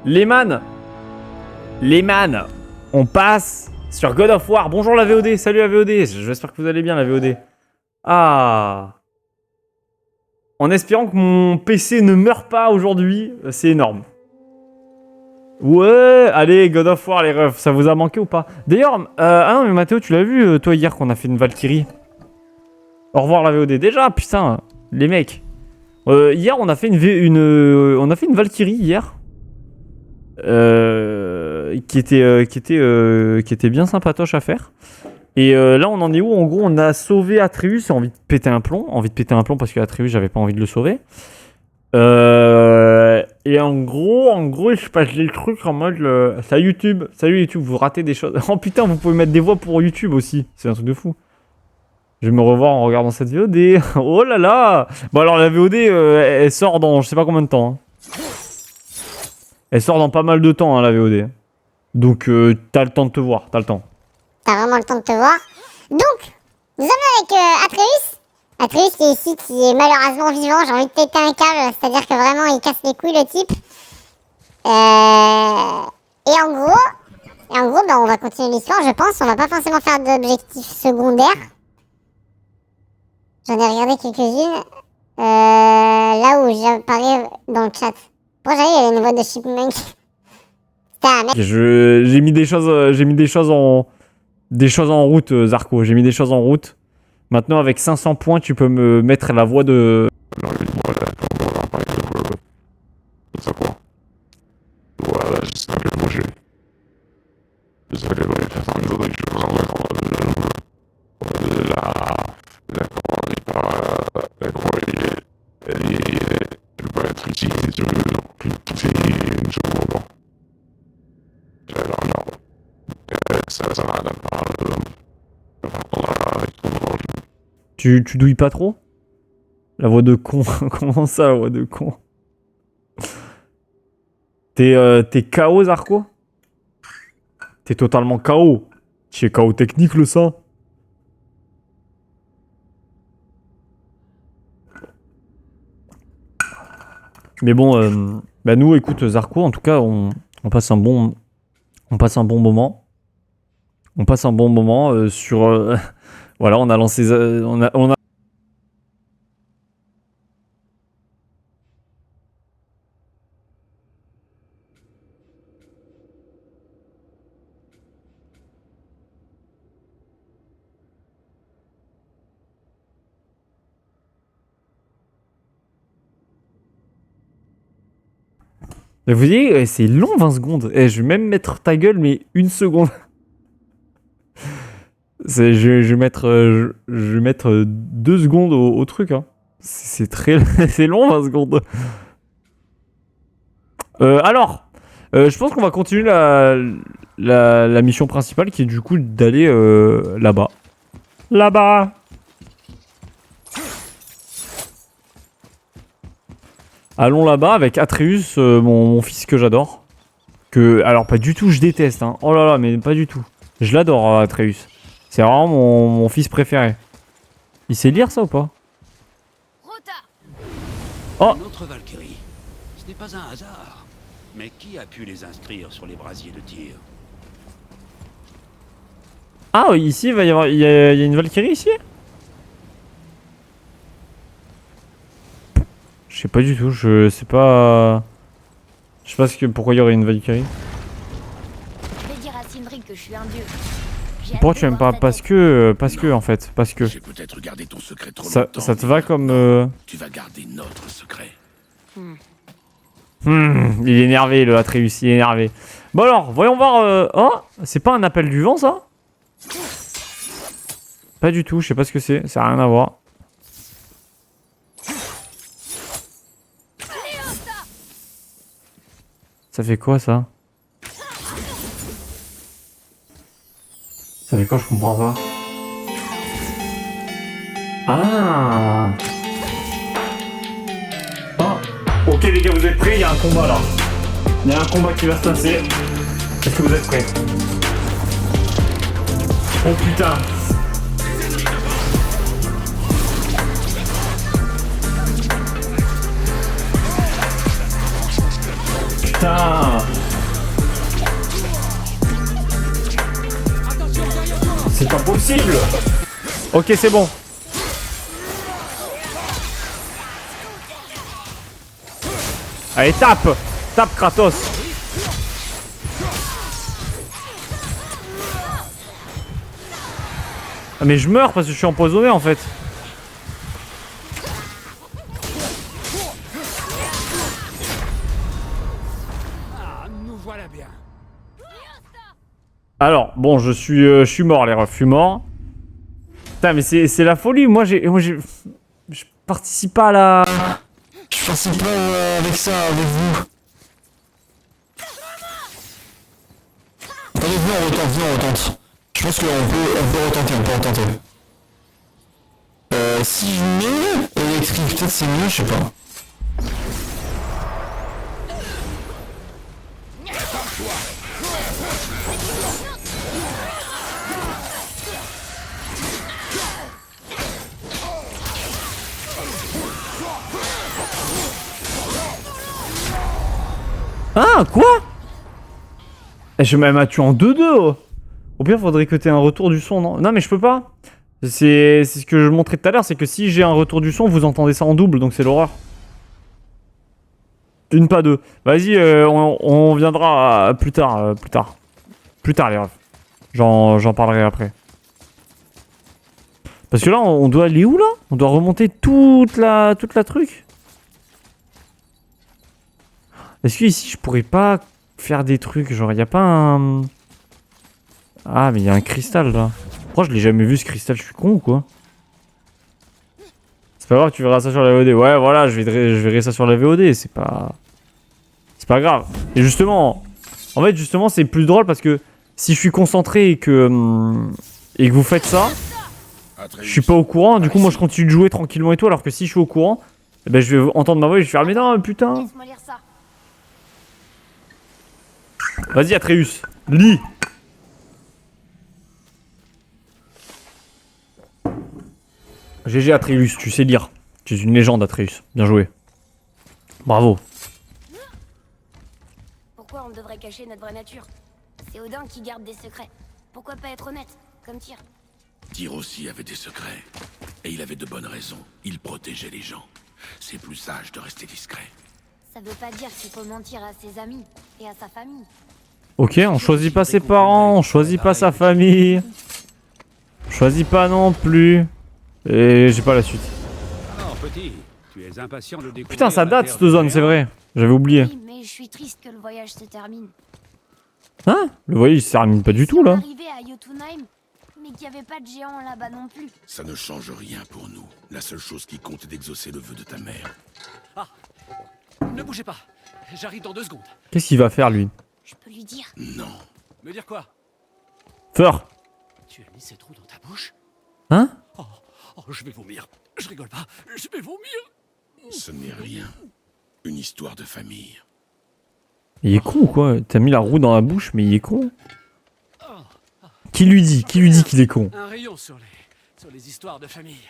Les man, on passe sur God of War. Bonjour la VOD, salut la VOD. J'espère que vous allez bien la VOD. Ah. En espérant que mon PC ne meure pas aujourd'hui, c'est énorme. Ouais, allez, God of War les refs, ça vous a manqué ou pas? D'ailleurs, ah non mais Mathéo, tu l'as vu toi hier qu'on a fait une Valkyrie. Au revoir la VOD. Déjà, putain, les mecs. Hier on a fait une Valkyrie hier. Qui était bien sympatoche à faire. Et là on en est où? En gros on a sauvé Atreus et envie de péter un plomb parce que Atreus j'avais pas envie de le sauver. Et en gros je passe des trucs en mode salut YouTube, vous ratez des choses. Oh putain, vous pouvez mettre des voix pour YouTube aussi, c'est un truc de fou. Je vais me revoir en regardant cette VOD. Oh là là. Bon alors la VOD elle sort dans je sais pas combien de temps hein. Elle sort dans pas mal de temps, hein, la VOD. Donc, t'as le temps de te voir, t'as le temps. T'as vraiment le temps de te voir. Donc, nous sommes avec Atreus. Atreus qui est ici, qui est malheureusement vivant. J'ai envie de péter un câble, c'est-à-dire que vraiment, il casse les couilles, le type. Et en gros, bah, on va continuer l'histoire, je pense. On va pas forcément faire d'objectifs secondaires. J'en ai regardé quelques-unes. Là où j'apparais dans le chat. Bon, j'arrive, il y a une voix de Chipmunk. Putain, mec. J'ai mis des choses en route, Zarko. J'ai mis des choses en route. Maintenant, avec 500 points, tu peux me mettre la voix de... Voilà, je sais que manger. Je sais que je vais faire un jour et je vous envoie elle va être ici, je vais pousser une seconde. Ça va Tu douilles pas trop? La voix de con. Comment ça, la voix de con? T'es KO, Zarko? T'es totalement KO. Tu es KO technique, le sang. Mais bon, bah nous, écoute, Zarko, en tout cas, on passe un bon moment. On passe un bon moment sur... voilà, on a lancé... on a... Vous voyez, c'est long 20 secondes. Et je vais même mettre ta gueule, mais une seconde. Je vais mettre 2 secondes au truc. Hein. C'est très... c'est long 20 secondes. Alors, je pense qu'on va continuer la mission principale qui est du coup d'aller là-bas. Là-bas. Allons là-bas avec Atreus, mon fils que j'adore. Alors pas du tout, je déteste. Hein. Oh là là, mais pas du tout. Je l'adore, Atreus. C'est vraiment mon fils préféré. Il sait lire ça ou pas? Oh! Une autre Valkyrie. Ce n'est pas un hasard. Mais qui a pu les inscrire sur les brasiers de tir? Ah, ici, il y a une Valkyrie ici? Je sais pas du tout, je sais pas... Je sais pas pourquoi il y aurait une Valkyrie. Je vais dire à Sindri que je suis un dieu. Pourquoi tu aimes pas? Parce que en fait, parce que... J'ai peut-être gardé ton secret trop ça longtemps. te va comme... Tu vas garder notre secret. il est énervé le Atreus, il est énervé. Bon alors, voyons voir... Oh, c'est pas un appel du vent ça? Pas du tout, je sais pas ce que c'est, ça a rien à voir. Ça fait quoi ça? Ça fait quoi, je comprends pas. Ah. Oh. Ok les gars, vous êtes prêts? Il y a un combat là. Il y a un combat qui va se passer. Est-ce que vous êtes prêts? Oh putain. putain. C'est pas possible. Ok, c'est bon. Allez, tape. Tape, Kratos. Ah, mais je meurs parce que je suis empoisonné en fait. Ah, nous voilà bien. Alors, bon, je suis mort, les refs, je suis mort. Putain, mais c'est la folie. Moi, je participe pas à la... Je participe pas avec ça, avec vous. Allez, viens, on retente. Je pense qu'on peut retenter, on peut retenter. Si je mets électrique, peut-être c'est mieux, je sais pas. Ah, quoi? Je m'ai tué en 2-2. Oh. Au pire, faudrait que t'aies un retour du son, non? Non, mais je peux pas. C'est ce que je montrais tout à l'heure, c'est que si j'ai un retour du son, vous entendez ça en double, donc c'est l'horreur. Une, pas deux. Vas-y, on viendra plus tard, Plus tard, les refs. J'en parlerai après. Parce que là, on doit aller où, là? On doit remonter toute la truc. Est-ce que ici, je pourrais pas faire des trucs? Genre, y a pas un... Ah, mais il y a un cristal, là. Pourquoi je l'ai jamais vu, ce cristal? Je suis con ou quoi? C'est pas grave, tu verras ça sur la VOD. Ouais, voilà, je verrai ça sur la VOD. C'est pas grave. Et justement, en fait, justement, c'est plus drôle parce que si je suis concentré et que vous faites ça, je suis pas au courant. Du coup, moi, je continue de jouer tranquillement et tout. Alors que si je suis au courant, eh ben, je vais entendre ma voix et je vais faire, mais non, putain. Laisse-moi lire ça. Vas-y, Atreus, lis. GG Atreus, tu sais lire. Tu es une légende, Atreus. Bien joué. Bravo. Pourquoi on devrait cacher notre vraie nature? C'est Odin qui garde des secrets. Pourquoi pas être honnête, comme Tyr? Tyr aussi avait des secrets. Et il avait de bonnes raisons. Il protégeait les gens. C'est plus sage de rester discret. Ça veut pas dire qu'il faut mentir à ses amis et à sa famille. Ok, on choisit pas ses parents, on choisit pas sa famille. On choisit pas non plus. Et j'ai pas la suite. Alors, petit, tu es impatient de découvrir... Putain, ça la date terre cette zone, des c'est géants. vrai. J'avais oublié. Oui, mais je suis triste que le voyage se termine. Hein? Le voyage il se termine pas du tout là. Arrivé à Jotunheim, mais qu'il n'y avait pas de géants là-bas non plus. Ça ne change rien pour nous. La seule chose qui compte est d'exaucer le vœu de ta mère. Ah, ne bougez pas. J'arrive dans 2 secondes. Qu'est-ce qu'il va faire lui? Je peux lui dire. Non. Me dire quoi? Feur. Tu as mis ces trous dans ta bouche? Hein? Oh, je vais vomir. Je rigole pas. Je vais vomir. Ce n'est rien. Une histoire de famille. Il est con ou quoi? T'as mis la roue dans la bouche mais il est con. Qui lui dit qu'il est con? Un rayon sur les histoires de famille.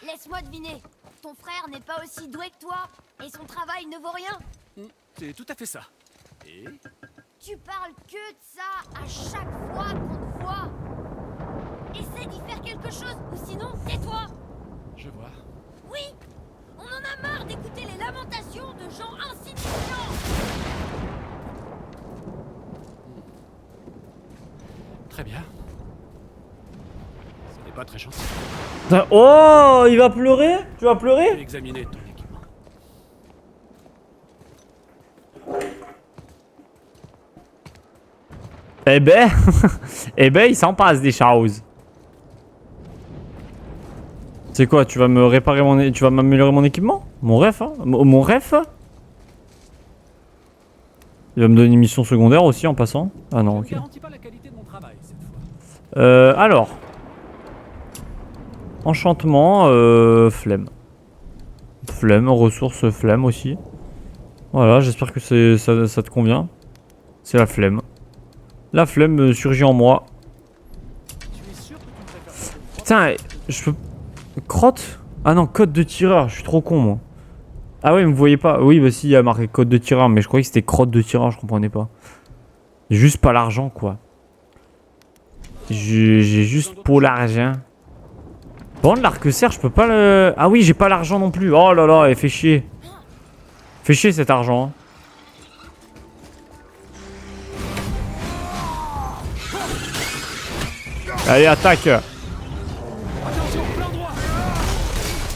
Laisse-moi deviner. Ton frère n'est pas aussi doué que toi et son travail ne vaut rien. C'est tout à fait ça. Et Tu parles que de ça à chaque fois qu'on te voit. Essaie d'y faire quelque chose ou sinon tais-toi. je vois. Oui, on en a marre d'écouter les lamentations de gens insignifiants. Très bien. Ce n'est pas très gentil. Oh, il va pleurer? Tu vas Je vais pleurer? examiner ton équipement. Eh ben, eh ben, il s'en passe des choses. C'est quoi? Tu vas me réparer tu vas m'améliorer mon équipement? Mon ref, hein? Mon ref? Il va me donner une mission secondaire aussi en passant. Ah non, Je ne ok. garantis pas la qualité de mon travail cette fois. Alors. Enchantement, flemme. Flemme, ressources, flemme aussi. Voilà, j'espère que ça te convient. C'est la flemme. La flemme surgit en moi. Tu es sûr que tu ne préfères pas Putain, je peux... Crotte? Ah non, code de tireur, je suis trop con moi. Ah ouais, mais vous voyez pas. Oui, bah si, il y a marqué code de tireur, mais je croyais que c'était crotte de tireur, je comprenais pas. Juste pas l'argent, quoi. J'ai juste pour l'argent. Bon, l'arc serre, je peux pas le... Ah oui, j'ai pas l'argent non plus. Oh là là, elle fait chier. Fait chier cet argent. Hein. Allez, attaque.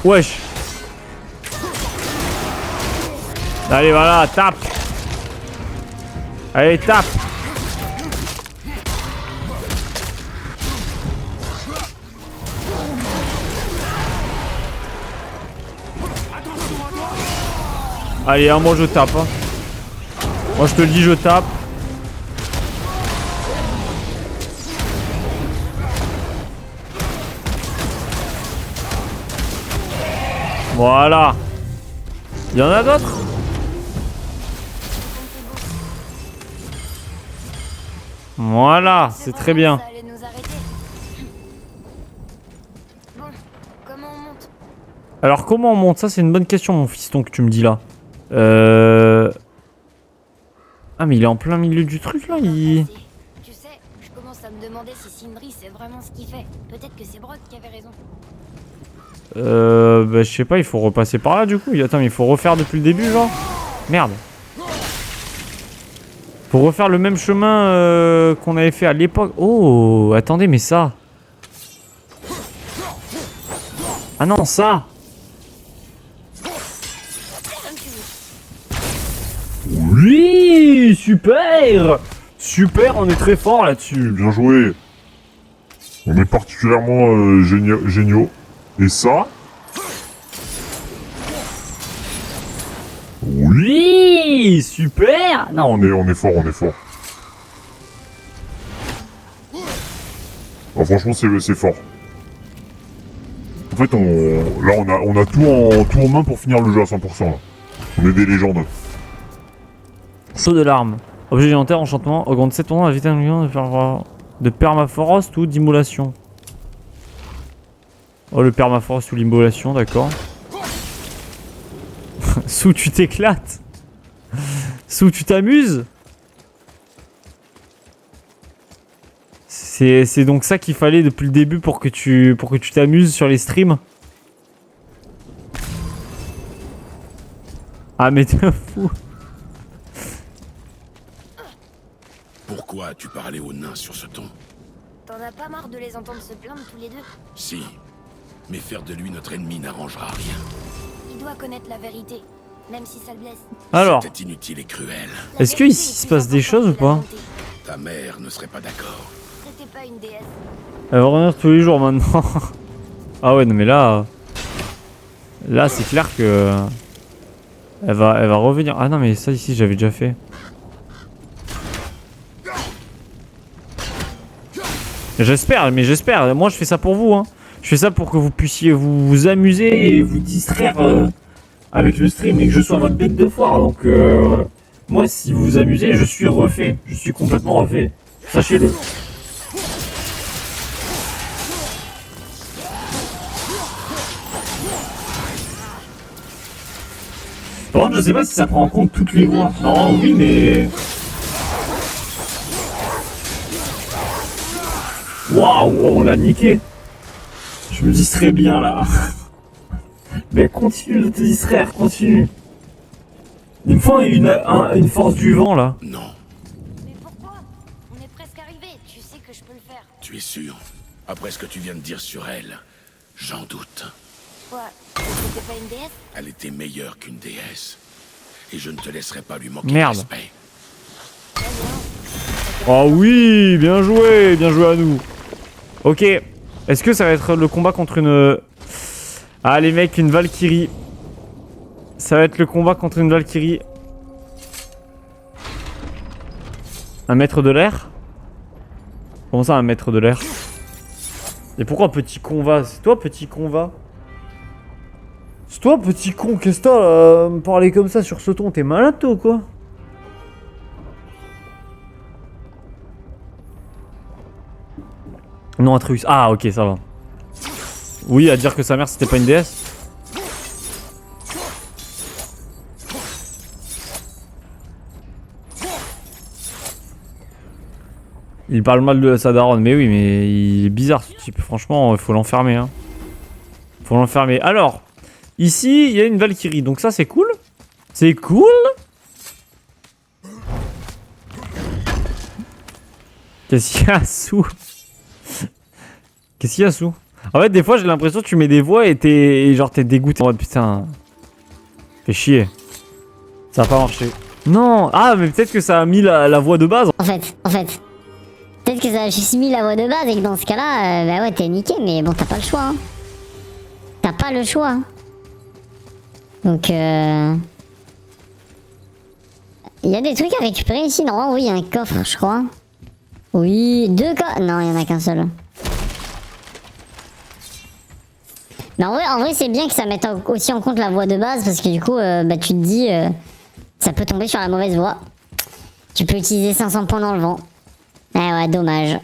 Wesh. Allez, voilà, tape. Allez, tape. Allez, hein, moi je tape. Hein. Moi je te le dis, je tape. Voilà. Il y en a d'autres? Voilà, c'est très bien. Ça allait nous arrêter. Bon, comment on monte? Alors comment on monte? Ça c'est une bonne question mon fiston que tu me dis là. Ah mais il est en plein milieu du truc là, il... Tu sais, je commence à me demander si Sindri c'est vraiment ce qu'il fait. Peut-être que c'est Brock qui avait raison. Bah je sais pas, il faut repasser par là du coup. Attends, mais il faut refaire depuis le début genre. Merde. Faut refaire le même chemin qu'on avait fait à l'époque. Oh, attendez, mais ça. Ah non, ça. Oui, super. Super, on est très fort là-dessus. Bien joué. On est particulièrement géniaux. Et ça? Oui, super. Non, On est fort, on est fort. Ah, franchement, c'est fort. En fait, on a tout en main pour finir le jeu à 100%. Là. On est des légendes. Saut de l'arme. Objet légendaire, enchantement, augmente 7 la vitesse de permafrost ou d'immolation. Oh, le permafrost ou l'immolation, d'accord. Sous, tu t'éclates. Sous, tu t'amuses. C'est donc ça qu'il fallait depuis le début pour que tu t'amuses sur les streams. Ah mais t'es un fou. Pourquoi as-tu parlé aux nains sur ce ton? T'en as pas marre de les entendre se plaindre tous les deux? Si. Mais faire de lui notre ennemi n'arrangera rien. Il doit connaître la vérité, même si ça le blesse. Alors, C'était inutile et cruel. est-ce qu'ici il se passe des choses ou pas? Ta mère ne serait pas d'accord. C'était pas une déesse. Elle va revenir tous les jours maintenant. Ah ouais, non mais là... Là c'est clair que... Elle va revenir. Ah non mais ça ici j'avais déjà fait. J'espère, mais j'espère. Moi je fais ça pour vous. Hein. Je fais ça pour que vous puissiez vous amuser et vous distraire avec le stream et que je sois votre bête de foire. Donc moi si vous vous amusez, je suis refait. Je suis complètement refait. Sachez-le. Par contre, je sais pas si ça prend en compte toutes les voix. Non, oui, mais... Waouh, on l'a niqué. Je me distrais bien, là. Mais continue de te distraire, continue. Il me faut une force du vent, là. Non. Mais pourquoi? On est presque arrivé, tu sais que je peux le faire. Tu es sûr? Après ce que tu viens de dire sur elle, j'en doute. Quoi? C'était pas une déesse? Elle était meilleure qu'une déesse. Et je ne te laisserai pas lui manquer Merde. de respect. Oh oui, bien joué à nous. Ok, est-ce que ça va être le combat contre une... Ah les mecs, une Valkyrie. Ça va être le combat contre une Valkyrie. Un maître de l'air? Comment ça un maître de l'air? Et pourquoi petit con va? C'est toi petit con va? C'est toi petit con, qu'est-ce que t'as me parler comme ça sur ce ton? T'es malade toi ou quoi? Non, Atreus. Ah, ok, ça va. Oui, à dire que sa mère c'était pas une déesse. Il parle mal de sa daronne, mais oui, mais il est bizarre ce type. Franchement, il faut l'enfermer. Hein. Faut l'enfermer. Alors, ici, il y a une Valkyrie. Donc ça, c'est cool. C'est cool. Qu'est-ce qu'il y a sous? Qu'est-ce qu'il y a sous? En fait, des fois, j'ai l'impression que tu mets des voix et t'es dégoûté. En mode, putain. Fais chier. Ça va pas marcher. Non. Ah, mais peut-être que ça a mis la voix de base. En fait. Peut-être que ça a juste mis la voix de base et que dans ce cas-là, bah ouais, t'es niqué, mais bon, t'as pas le choix. Hein. T'as pas le choix. Donc, il y a des trucs à récupérer ici. Normalement, oui, il y a un coffre, je crois. Oui, 2 coffres. Non, il y en a qu'un seul. Mais en vrai c'est bien que ça mette aussi en compte la voie de base parce que du coup, bah, tu te dis, ça peut tomber sur la mauvaise voie. Tu peux utiliser 500 points dans le vent. Ah ouais, dommage.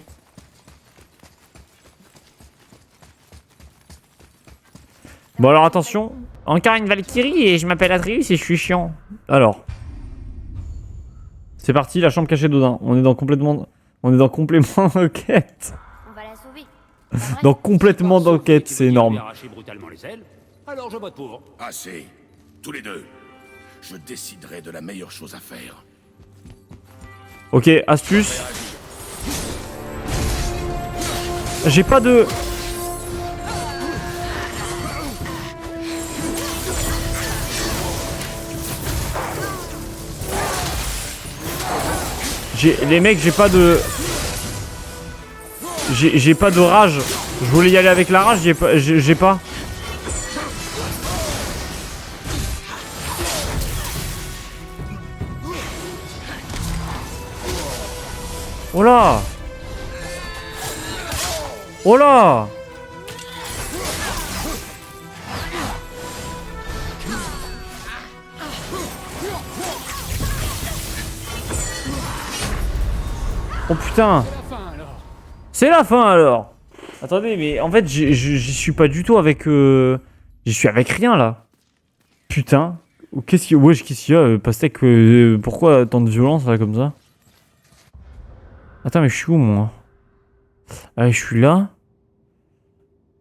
Bon alors attention, encore une Valkyrie et je m'appelle Atreus et je suis chiant. Alors. C'est parti, la chambre cachée d'Odin. On est dans complément d'enquête. On va la sauver. Dans complètement d'enquête, c'est énorme. Brutalement les ailes, alors je vote pour. Assez. Tous les deux. Je déciderai de la meilleure chose à faire. Ok, astuce. J'ai pas de... Les mecs, j'ai pas de... J'ai pas de rage. Je voulais y aller avec la rage, j'ai pas. Oh là! Oh là! Oh putain! C'est la fin alors! Attendez, mais en fait, j'y suis pas du tout avec... J'y suis avec rien là. Putain. Qu'est-ce qu'il y a, Pastèque? Pourquoi tant de violence là comme ça? Attends, mais je suis où moi? Ah, je suis là.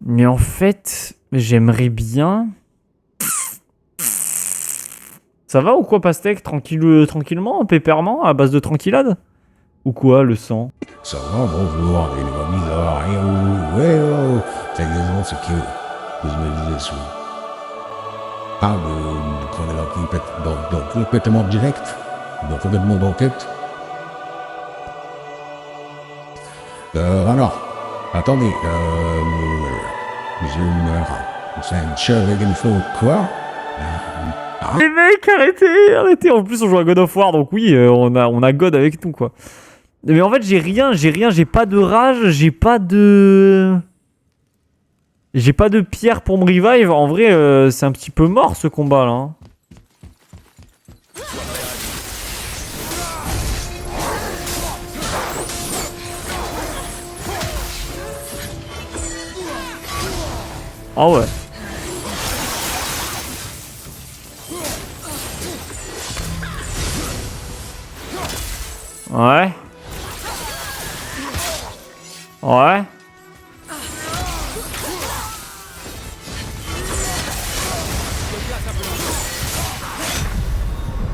Mais en fait, j'aimerais bien... Ça va ou quoi, Pastèque? Tranquillement, pépèrement, à base de tranquillade? Ou quoi, le sang? Ça va, bonjour, il va bizarre, ouais, oh, c'est exactement ce que je me disais sous. Ah, qu'on est là, donc complètement direct, donc complètement d'enquête. Alors, attendez, c'est un chef avec une faute, quoi? Les mecs, arrêtez. En plus, on joue à God of War, donc oui, on a God avec nous, quoi. Mais en fait, j'ai rien, j'ai pas de rage, j'ai pas de pierre pour me revive. En vrai, c'est un petit peu mort ce combat là. Hein. Ah ouais. Ouais. Ouais.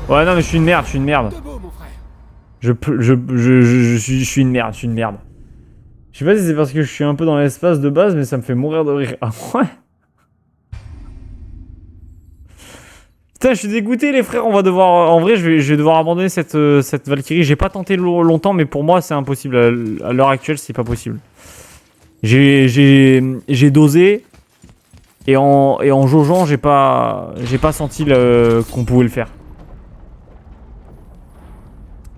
Ouais, non, mais je suis une merde. Je suis une merde, Je sais pas si c'est parce que je suis un peu dans l'espace de base, mais ça me fait mourir de rire. Ah ouais. Putain, je suis dégoûté, les frères. On va devoir... En vrai, je vais devoir abandonner cette Valkyrie. J'ai pas tenté longtemps, mais pour moi, c'est impossible. À l'heure actuelle, c'est pas possible. J'ai dosé. Et en jaugeant, j'ai pas senti qu'on pouvait le faire.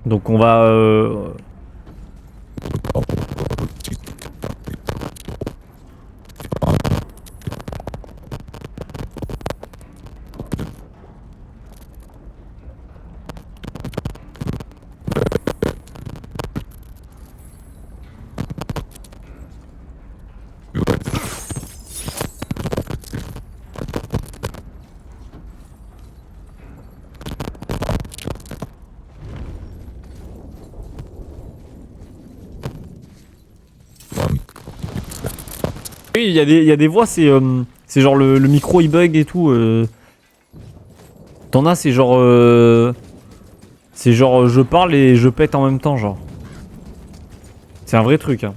Donc on va... Oui, il y a des voix, c'est genre le micro il bug et tout. T'en as, c'est genre je parle et je pète en même temps, genre. C'est un vrai truc. Hein.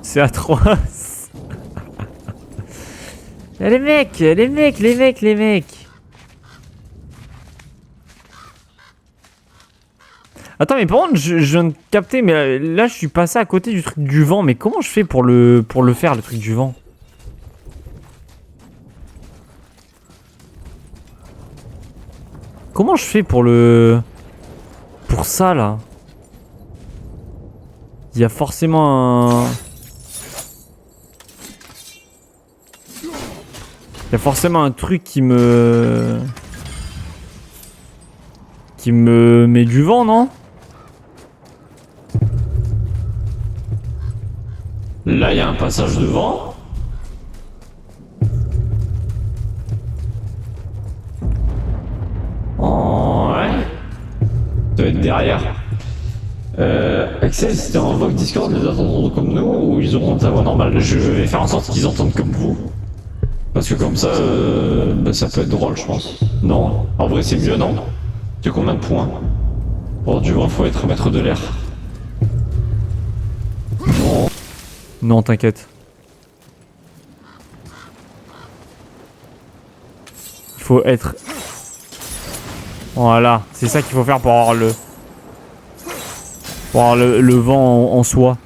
C'est atroce. Les mecs. Attends, mais par contre, je viens de capter, mais là, je suis passé à côté du truc du vent. Mais comment je fais pour le faire, le truc du vent? Comment je fais pour ça, là? Il y a forcément un... Il y a forcément un truc qui me met du vent, non? Là, il y a un passage de vent. Oh, ouais. Ça doit être derrière. Axel, c'était en vogue Discord, les attendront comme nous ou ils auront ta voix normale? Je vais faire en sorte qu'ils entendent comme vous. Parce que comme ça, ça peut être drôle, je pense. Non? En vrai, c'est mieux, non? Tu as combien de points? Pour du vent, faut être maître de l'air. Non. Non, t'inquiète. Il faut être... Voilà, c'est ça qu'il faut faire pour avoir le vent en soi.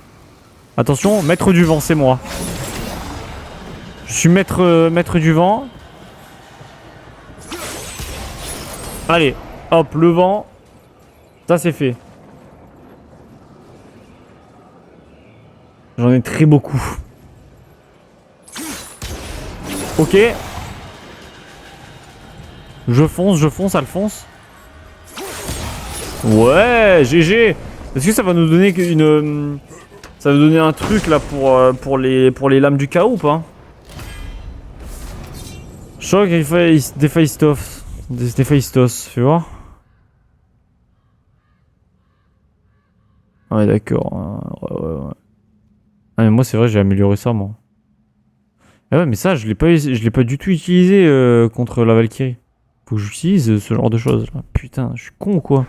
Attention, maître du vent, c'est moi. Je suis maître du vent. Allez, hop, le vent. Ça, c'est fait. J'en ai très beaucoup. Ok. Je fonce, Alphonse. Ouais, GG. Est-ce que ça va nous donner une... Ça va donner un truc là pour les lames du chaos ou pas? Choc et Héphaïstos. Héphaïstos, tu vois? Ouais, d'accord. Ouais. Ah, mais moi, c'est vrai, j'ai amélioré ça, moi. Ah ouais, mais ça, je l'ai pas du tout utilisé contre la Valkyrie. Faut que j'utilise ce genre de choses là. Putain, je suis con ou quoi?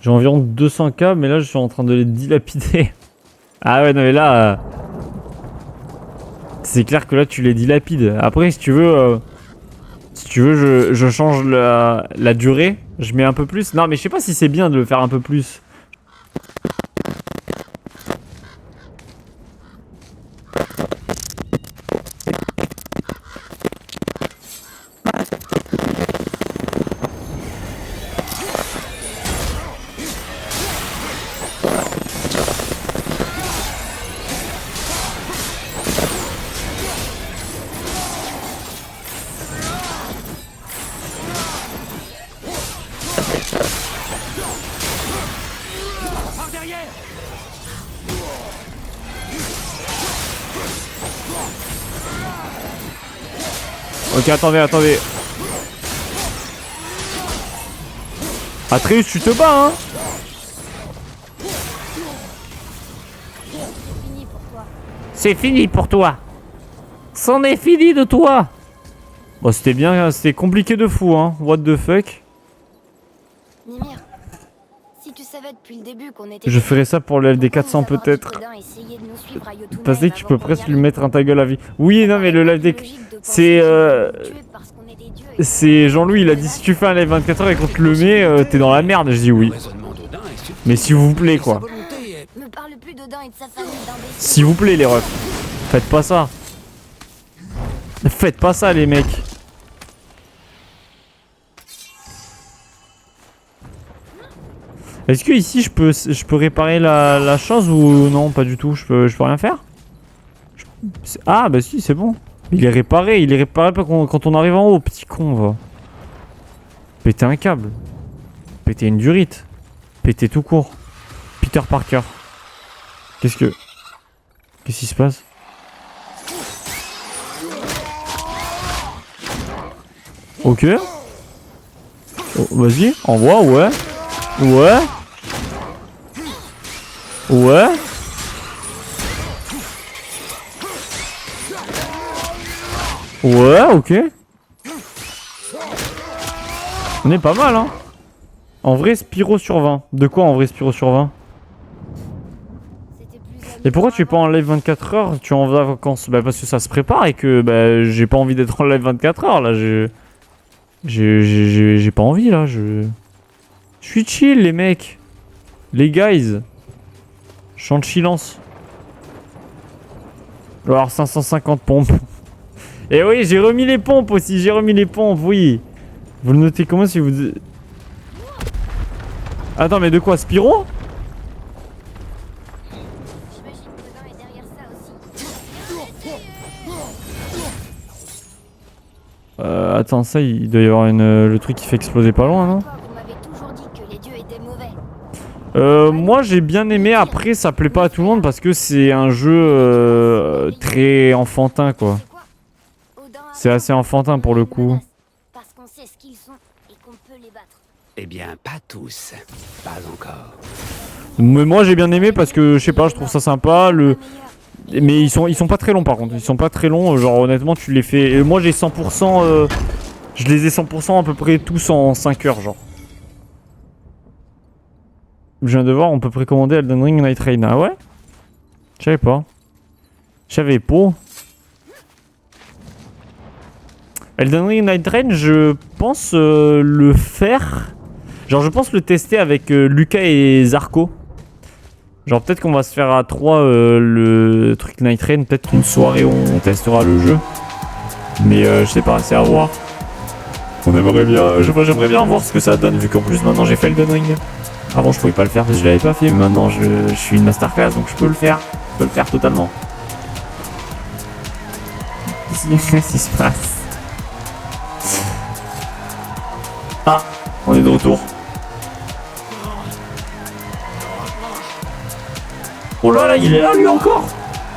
J'ai environ 200k, mais là, je suis en train de les dilapider. Ah ouais, non, mais là... c'est clair que là, tu les dilapides. Après, si tu veux, je change la durée. Je mets un peu plus. Non, mais je sais pas si c'est bien de le faire un peu plus. Ok, attendez. Atreus, tu te bats, hein? C'est fini pour toi. C'en est fini de toi. Bon, c'était bien, c'était compliqué de fou, hein. What the fuck? Mimir, si tu savais depuis le début qu'on était... Je ferais ça pour le LD400 peut-être. Parce que tu peux presque lui mettre un ta gueule à vie. Oui, non, mais le live des... C'est Jean-Louis, il a dit si tu fais un live 24 heures et qu'on te le met, t'es dans la merde. Je dis oui. Mais s'il vous plaît, quoi. S'il vous plaît, les refs. Faites pas ça. Faites pas ça, les mecs. Est-ce que ici je peux réparer la chose ou non? Pas du tout. Je peux rien faire? Ah bah si, c'est bon. Il est réparé pas quand on arrive en haut, petit con, va. Péter un câble. Péter une durite. Péter tout court. Peter Parker. Qu'est-ce qui se passe? Ok. Oh, vas-y, envoie, ouais. Ouais. Ouais. Ouais, ok. On est pas mal, hein. En vrai, Spyro sur 20. De quoi en vrai, Spyro sur 20? C'était plus Et pourquoi tu es pas en live 24 heures? Tu es en vacances? Bah parce que ça se prépare et que bah, j'ai pas envie d'être en live 24 heures là. J'ai pas envie là. Je suis chill les mecs. Les guys. Chant de silence. Alors 550 pompes. Et oui, j'ai remis les pompes aussi. J'ai remis les pompes, oui. Vous le notez comment si vous... Attends, mais de quoi? Spyro? J'imagine que Godin est derrière ça aussi. Attends, ça, il doit y avoir le truc qui fait exploser pas loin, non? Vous m'avez toujours dit que les dieux étaient mauvais. Moi j'ai bien aimé, après ça plaît pas à tout le monde parce que c'est un jeu très enfantin quoi. C'est quoi? Odin a C'est assez enfantin pour le coup. menace, parce qu'on sait ce qu'ils sont et qu'on peut les battre. Eh bien, pas tous. Pas encore. Mais moi j'ai bien aimé parce que je sais pas, je trouve ça sympa. Mais ils sont pas très longs par contre, ils sont pas très longs, genre honnêtement tu les fais... Et moi j'ai 100%, je les ai 100% à peu près tous en 5 heures genre. Je viens de voir, on peut précommander Elden Ring Night Rain. Ah ouais? Je savais pas. Je savais pas. Elden Ring Night Rain, je pense le faire. Genre, je pense le tester avec Lucas et Zarko. Genre, peut-être qu'on va se faire à 3 le truc Night Rain. Peut-être une soirée où on testera le jeu. Mais je sais pas, c'est à voir. On aimerait bien. J'aimerais bien voir ce que ça donne, vu qu'en plus maintenant j'ai fait Elden Ring. Avant je pouvais pas le faire parce que je l'avais pas fait, mais maintenant je suis une masterclass donc je peux le faire. Je peux le faire totalement. Qu'est-ce qui se passe? Ah, on est de retour. Oh là là, il est là lui encore.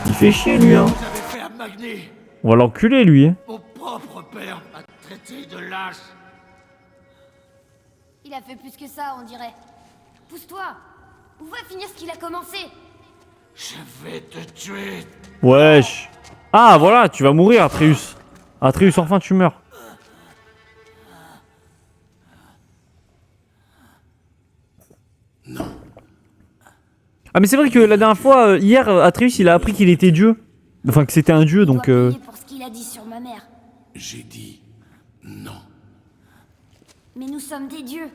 Il fait chier lui hein. Vous avez fait à Magni. On va l'enculer lui hein. Mon propre père m'a traité de lâche. Il a fait plus que ça, on dirait. Pousse-toi. Où va finir ce qu'il a commencé? Je vais te tuer. Wesh. Ah voilà, tu vas mourir Atreus. Atreus, enfin tu meurs. Non. Ah mais c'est vrai que la dernière fois, hier, Atreus il a appris qu'il était dieu. Enfin que c'était un dieu donc... Il doit payer pour ce qu'il a dit sur ma mère. J'ai dit non. Mais nous sommes des dieux.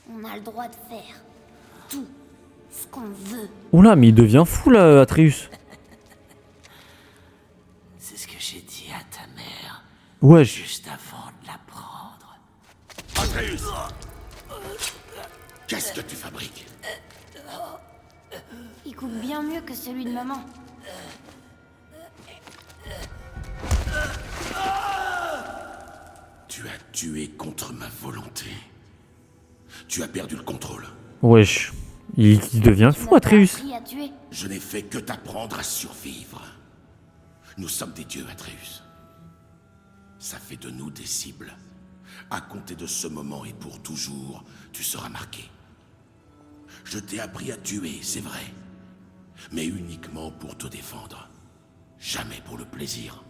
On a le droit de faire tout ce qu'on veut. Oula mais il devient fou là Atreus. C'est ce que j'ai dit à ta mère Wesh. juste avant de la prendre. Atreus! Qu'est-ce que tu fabriques? Il coûte bien mieux que celui de maman. Tu as tué contre ma volonté. Tu as perdu le contrôle. Wesh. Il devient Tu fou m'as pas Atreus. appris à tuer. Je n'ai fait que t'apprendre à survivre. Nous sommes des dieux, Atreus. Ça fait de nous des cibles. À compter de ce moment et pour toujours, tu seras marqué. Je t'ai appris à tuer, c'est vrai. Mais uniquement pour te défendre. Jamais pour le plaisir.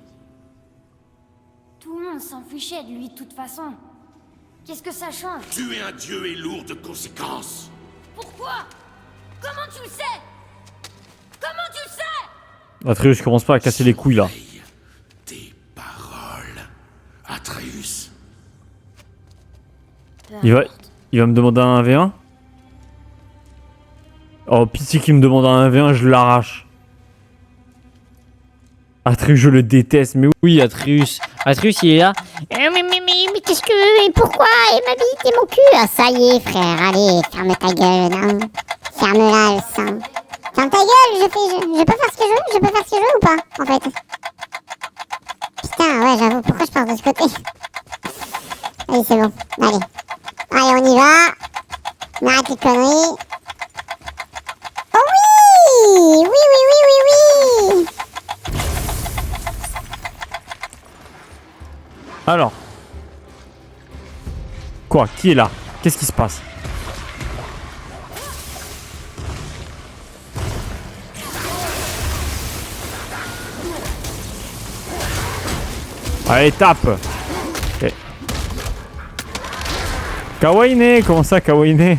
Tout le monde s'en fichait de lui de toute façon. Qu'est-ce que ça change? Tuer un dieu est lourd de conséquences. Pourquoi? Comment tu le sais? Comment tu le sais? Atreus commence pas à casser les couilles là. Surveille tes paroles, Atreus. Peu Il importe. va me demander un 1v1. Oh pitié qu'il me demande un 1v1, je l'arrache. Atreus, je le déteste, mais oui Atreus. Atreus il est là. Mais qu'est-ce que... Mais pourquoi? Et ma bite et mon cul? Ah, ça y est, frère. Allez, ferme ta gueule, hein. Ferme-la, le sang. Ferme ta gueule, je peux faire ce que je veux? Je peux faire ce que je veux ou pas, en fait? Putain, ouais, j'avoue, pourquoi je pars de ce côté? Allez, c'est bon. Allez. Allez, on y va. On arrête les conneries. Oh oui! Oui, oui, oui, oui, oui! Alors. Quoi? Qui est là? Qu'est-ce qui se passe? Allez, tape. Ok. Kawaii, comment ça, Kawaii?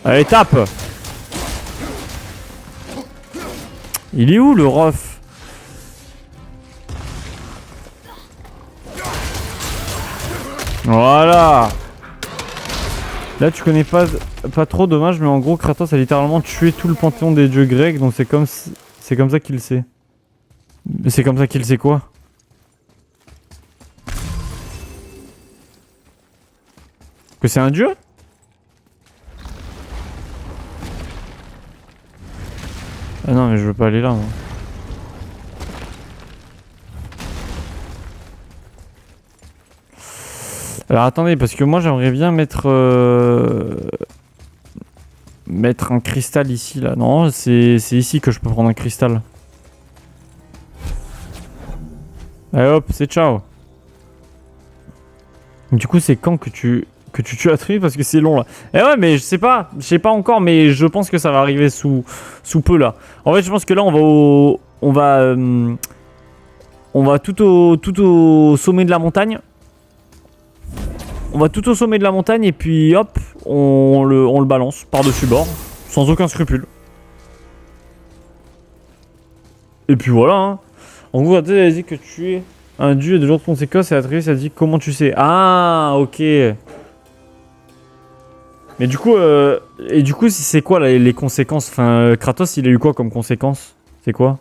Allez, tape. Il est où le ref? Voilà. Là tu connais pas trop, dommage, mais en gros Kratos a littéralement tué tout le panthéon des dieux grecs, donc c'est comme ça qu'il sait. Mais c'est comme ça qu'il sait quoi? Que c'est un dieu? Ah non mais je veux pas aller là moi. Alors attendez, parce que moi j'aimerais bien mettre un cristal ici là. Non, c'est ici que je peux prendre un cristal. Allez hop, c'est ciao. Du coup c'est quand que tu tues Atreus parce que c'est long là. Eh ouais mais je sais pas encore, mais je pense que ça va arriver sous peu là. En fait je pense que là on va tout au sommet de la montagne. On va tout au sommet de la montagne et puis hop, on le balance par-dessus bord, sans aucun scrupule. Et puis voilà. Hein. En gros, Atreus a dit que tu es un dieu et de l'autre conséquence et Atreus a dit comment tu sais. Ah, ok. Mais du coup, c'est quoi les conséquences? Enfin, Kratos, il a eu quoi comme conséquence? C'est quoi?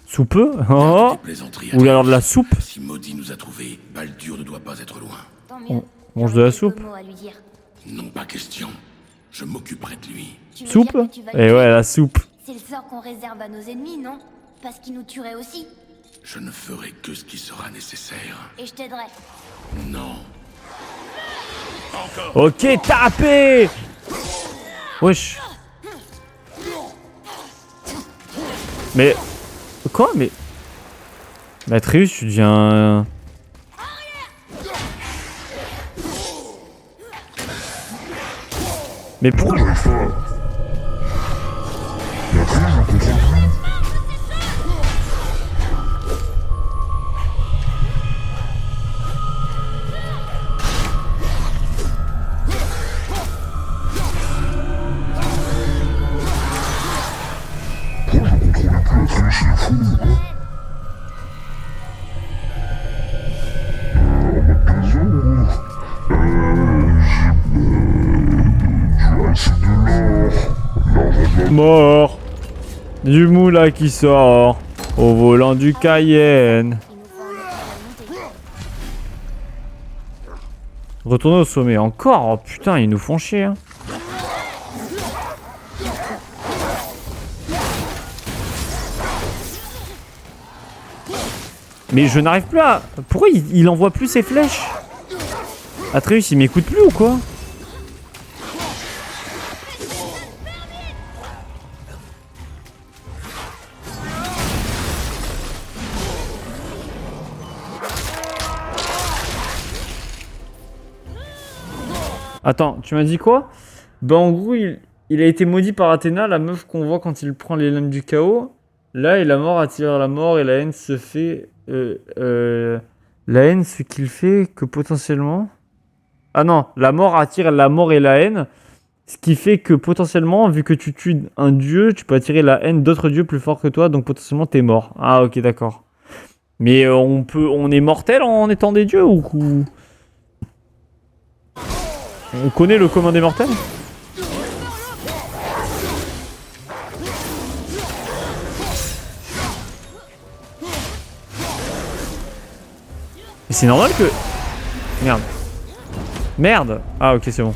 Sous peu? Oh. Ou alors de la soupe? Si Maudit nous a trouvés, Baldur ne doit pas être loin. Tant mieux. Mange de la soupe? Mot à lui dire. Non, pas question. Je m'occuperai de lui. Tu veux Soupe? dire que tu vas Et le ouais, tuer? la soupe. C'est le sort qu'on réserve à nos ennemis, non? Parce qu'ils nous tueraient aussi. Je ne ferai que ce qui sera nécessaire. Et je t'aiderai. Non. Ok, tapez! Wesh. Mais... Quoi? Mais Atreus, tu deviens... Mais pourquoi? J'arrive pas. Mais après, je comprends plus. Pourquoi je contrôlais plus Atreus, il est fou ou quoi? En mode plaisir ou... c'est de l'or. L'argent de la... Mort. Du moulin qui sort. Au volant du Cayenne. Il nous faut un autre à la montée. Retourner au sommet encore. Oh putain, ils nous font chier. Hein. Mais je n'arrive plus à... Pourquoi il envoie plus ses flèches? Atreus, il m'écoute plus ou quoi? Attends, tu m'as dit quoi? Bah en gros, il a été maudit par Athéna, la meuf qu'on voit quand il prend les lames du chaos. Là, et la mort attire la mort et la haine se fait... la haine, ce qu'il fait que potentiellement... Ah non, la mort attire la mort et la haine. Ce qui fait que potentiellement, vu que tu tues un dieu, tu peux attirer la haine d'autres dieux plus forts que toi, donc potentiellement t'es mort. Ah ok, d'accord. Mais on est mortel en étant des dieux ou... On connaît le commun des mortels? Mais c'est normal que... Merde. Merde! Ah ok, c'est bon.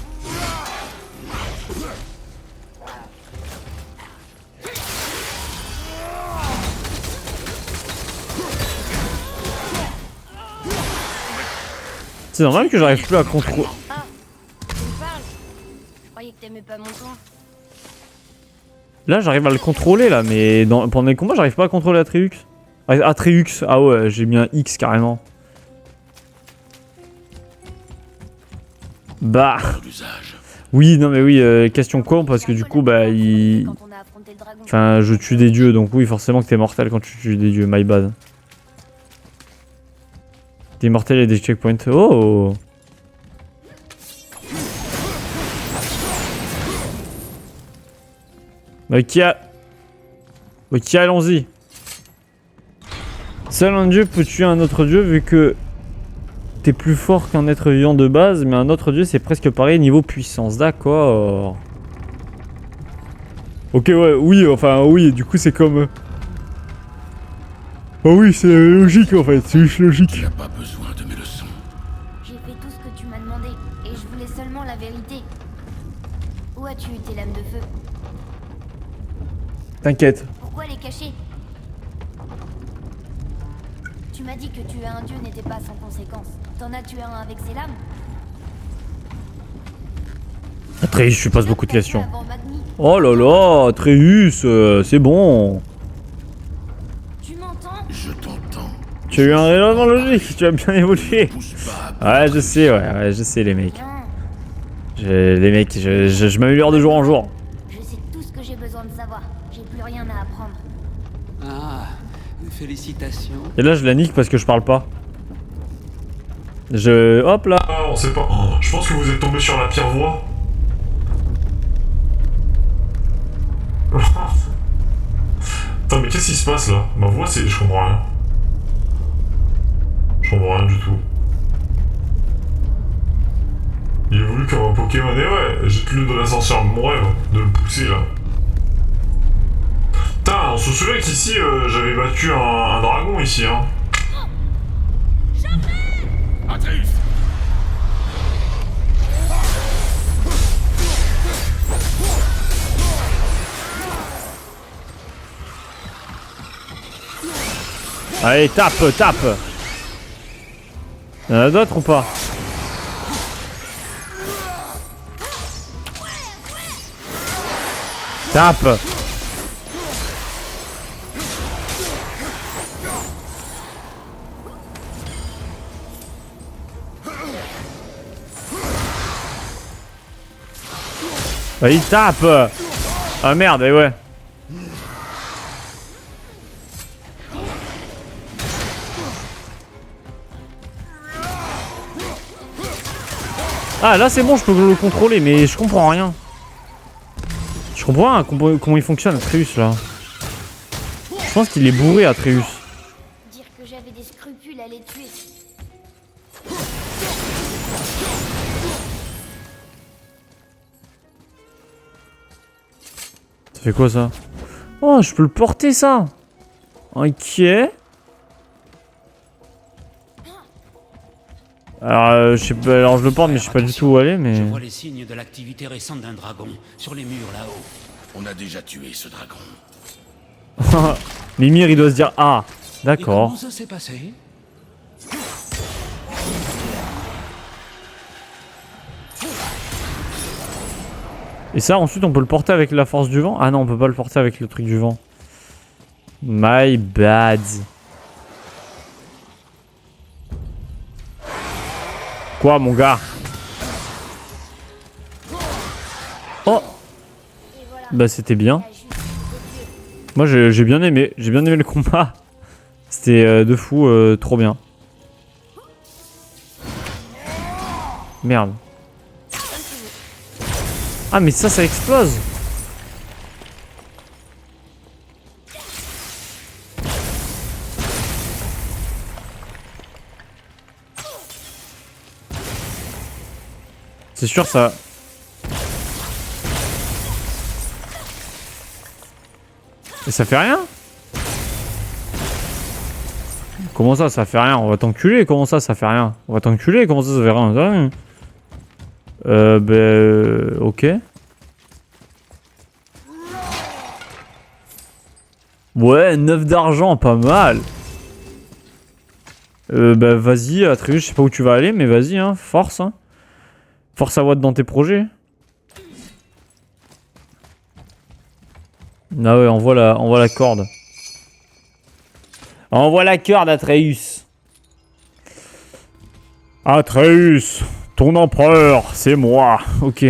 C'est normal que j'arrive plus à contrôler... Ah, tu me parles? Je croyais que t'aimais pas mon ton. Là j'arrive à le contrôler là, mais pendant les combats j'arrive pas à contrôler Atreus. Atreus, ah ouais, j'ai mis un X carrément. Bah... Oui, non mais oui, question con, parce que du coup, bah, il... Quand on a affronté le dragon. Enfin, je tue des dieux, donc oui, forcément que t'es mortel quand tu tues des dieux, my bad. T'es mortel et des checkpoints. Oh! Ok, allons-y. Seul un dieu peut tuer un autre dieu vu que t'es plus fort qu'un être vivant de base, mais un autre dieu c'est presque pareil niveau puissance. D'accord. Ok, ouais, oui, enfin, oui, du coup c'est comme... Oh oui, c'est logique en fait, c'est juste logique. Tu n'as pas besoin de mes leçons. J'ai fait tout ce que tu m'as demandé, et je voulais seulement la vérité. Où as-tu eu tes lames de feu? T'inquiète. Pourquoi les cacher? Tu m'as dit que tuer un dieu n'était pas sans conséquence. T'en as tué un avec ses lames? Atreus, je lui pose beaucoup de questions. Avant Magni. Oh là là, Atreus, c'est bon. Tu m'entends? Je t'entends. Tu as eu un raisonnement logique, tu as bien évolué. Pousse pas. Ouais, je sais, ouais, je sais les mecs. Non. Les mecs, je m'améliore de jour en jour. Je sais tout ce que j'ai besoin de savoir. J'ai plus rien à apprendre. Ah, félicitations. Et là, je la nique parce que je parle pas. Hop là. Ah, on sait pas. Oh, je pense que vous êtes tombé sur la pire voie. Attends, mais qu'est-ce qui se passe là? Ma voix, c'est... Je comprends rien. Je comprends rien du tout. Il évolue comme un Pokémon. Et ouais, jette-le de l'ascenseur, mon rêve, de le pousser là. Putain, on se souvient qu'ici, j'avais battu un dragon ici, hein. Atreus! Allez, tape. Y'en a d'autres ou pas? Tape. Vas-y, tape. Ah merde, et ouais. Ah là c'est bon, je peux le contrôler, mais je comprends rien. Je comprends rien comment il fonctionne Atreus là. Je pense qu'il est bourré Atreus. Dire que j'avais des scrupules à les tuer. Ça fait quoi ça? Oh, je peux le porter ça. Ok. Alors, je sais pas, alors je le porte mais je sais pas du tout où aller Je mais... vois les signes de l'activité récente d'un dragon sur les murs là-haut. On a déjà tué ce dragon. Mimir il doit se dire ah, Et d'accord. comment ça s'est passé? Et ça ensuite on peut le porter avec la force du vent? Ah non on peut pas le porter avec le truc du vent. My bad. Quoi mon gars? Oh. Bah c'était bien. Moi j'ai bien aimé le combat. C'était de fou, trop bien. Merde. Ah mais ça explose. C'est sûr ça... Et ça fait rien? Comment ça fait rien? On va t'enculer, comment ça fait rien? On va t'enculer, comment ça fait rien? Ok. Ouais, 9 d'argent, pas mal. Bah vas-y, Atreus, je sais pas où tu vas aller, mais vas-y, hein, force, hein. Force à Watt dans tes projets. Ah ouais, envoie la corde. Envoie la corde, Atreus. Atreus, ton empereur, c'est moi. Ok.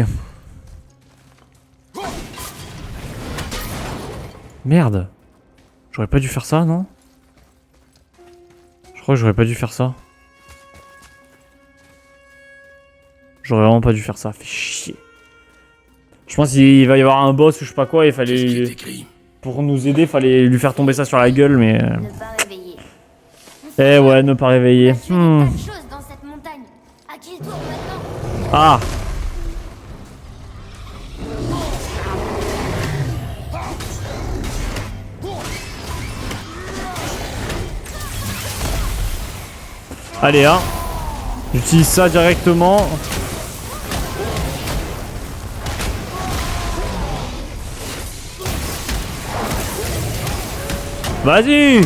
Merde. J'aurais pas dû faire ça, non? Je crois que j'aurais pas dû faire ça. J'aurais vraiment pas dû faire ça, fait chier. Je pense qu'il va y avoir un boss ou je sais pas quoi, il Qu'est-ce qui est fallait... écrit? Pour nous aider, fallait lui faire tomber ça sur la gueule, mais... Ne pas réveiller. Eh ouais, ne pas réveiller. On a tué des tas de choses dans cette montagne. À qui le tour maintenant? Ah! Allez, hein. J'utilise ça directement. Vas-y!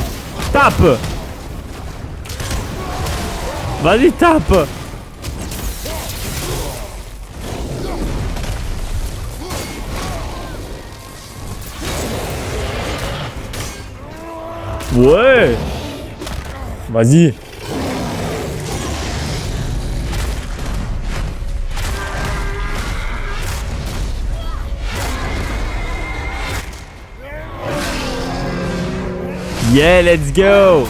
Tape! Vas-y, tape! Ouais! Vas-y! Yeah, let's go!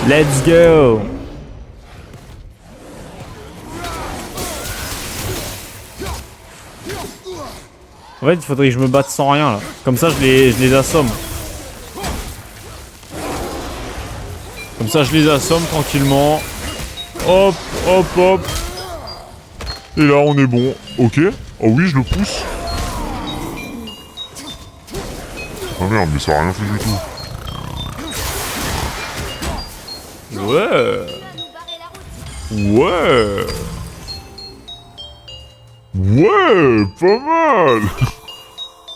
Let's go! En fait, il faudrait que je me batte sans rien là. Comme ça, je les assomme. Comme ça, je les assomme tranquillement. Hop, hop, hop. Et là, on est bon. Ok. Oh oui, je le pousse. Ah merde, mais ça a rien fait du tout. Ouais! Ouais. Ouais, pas mal.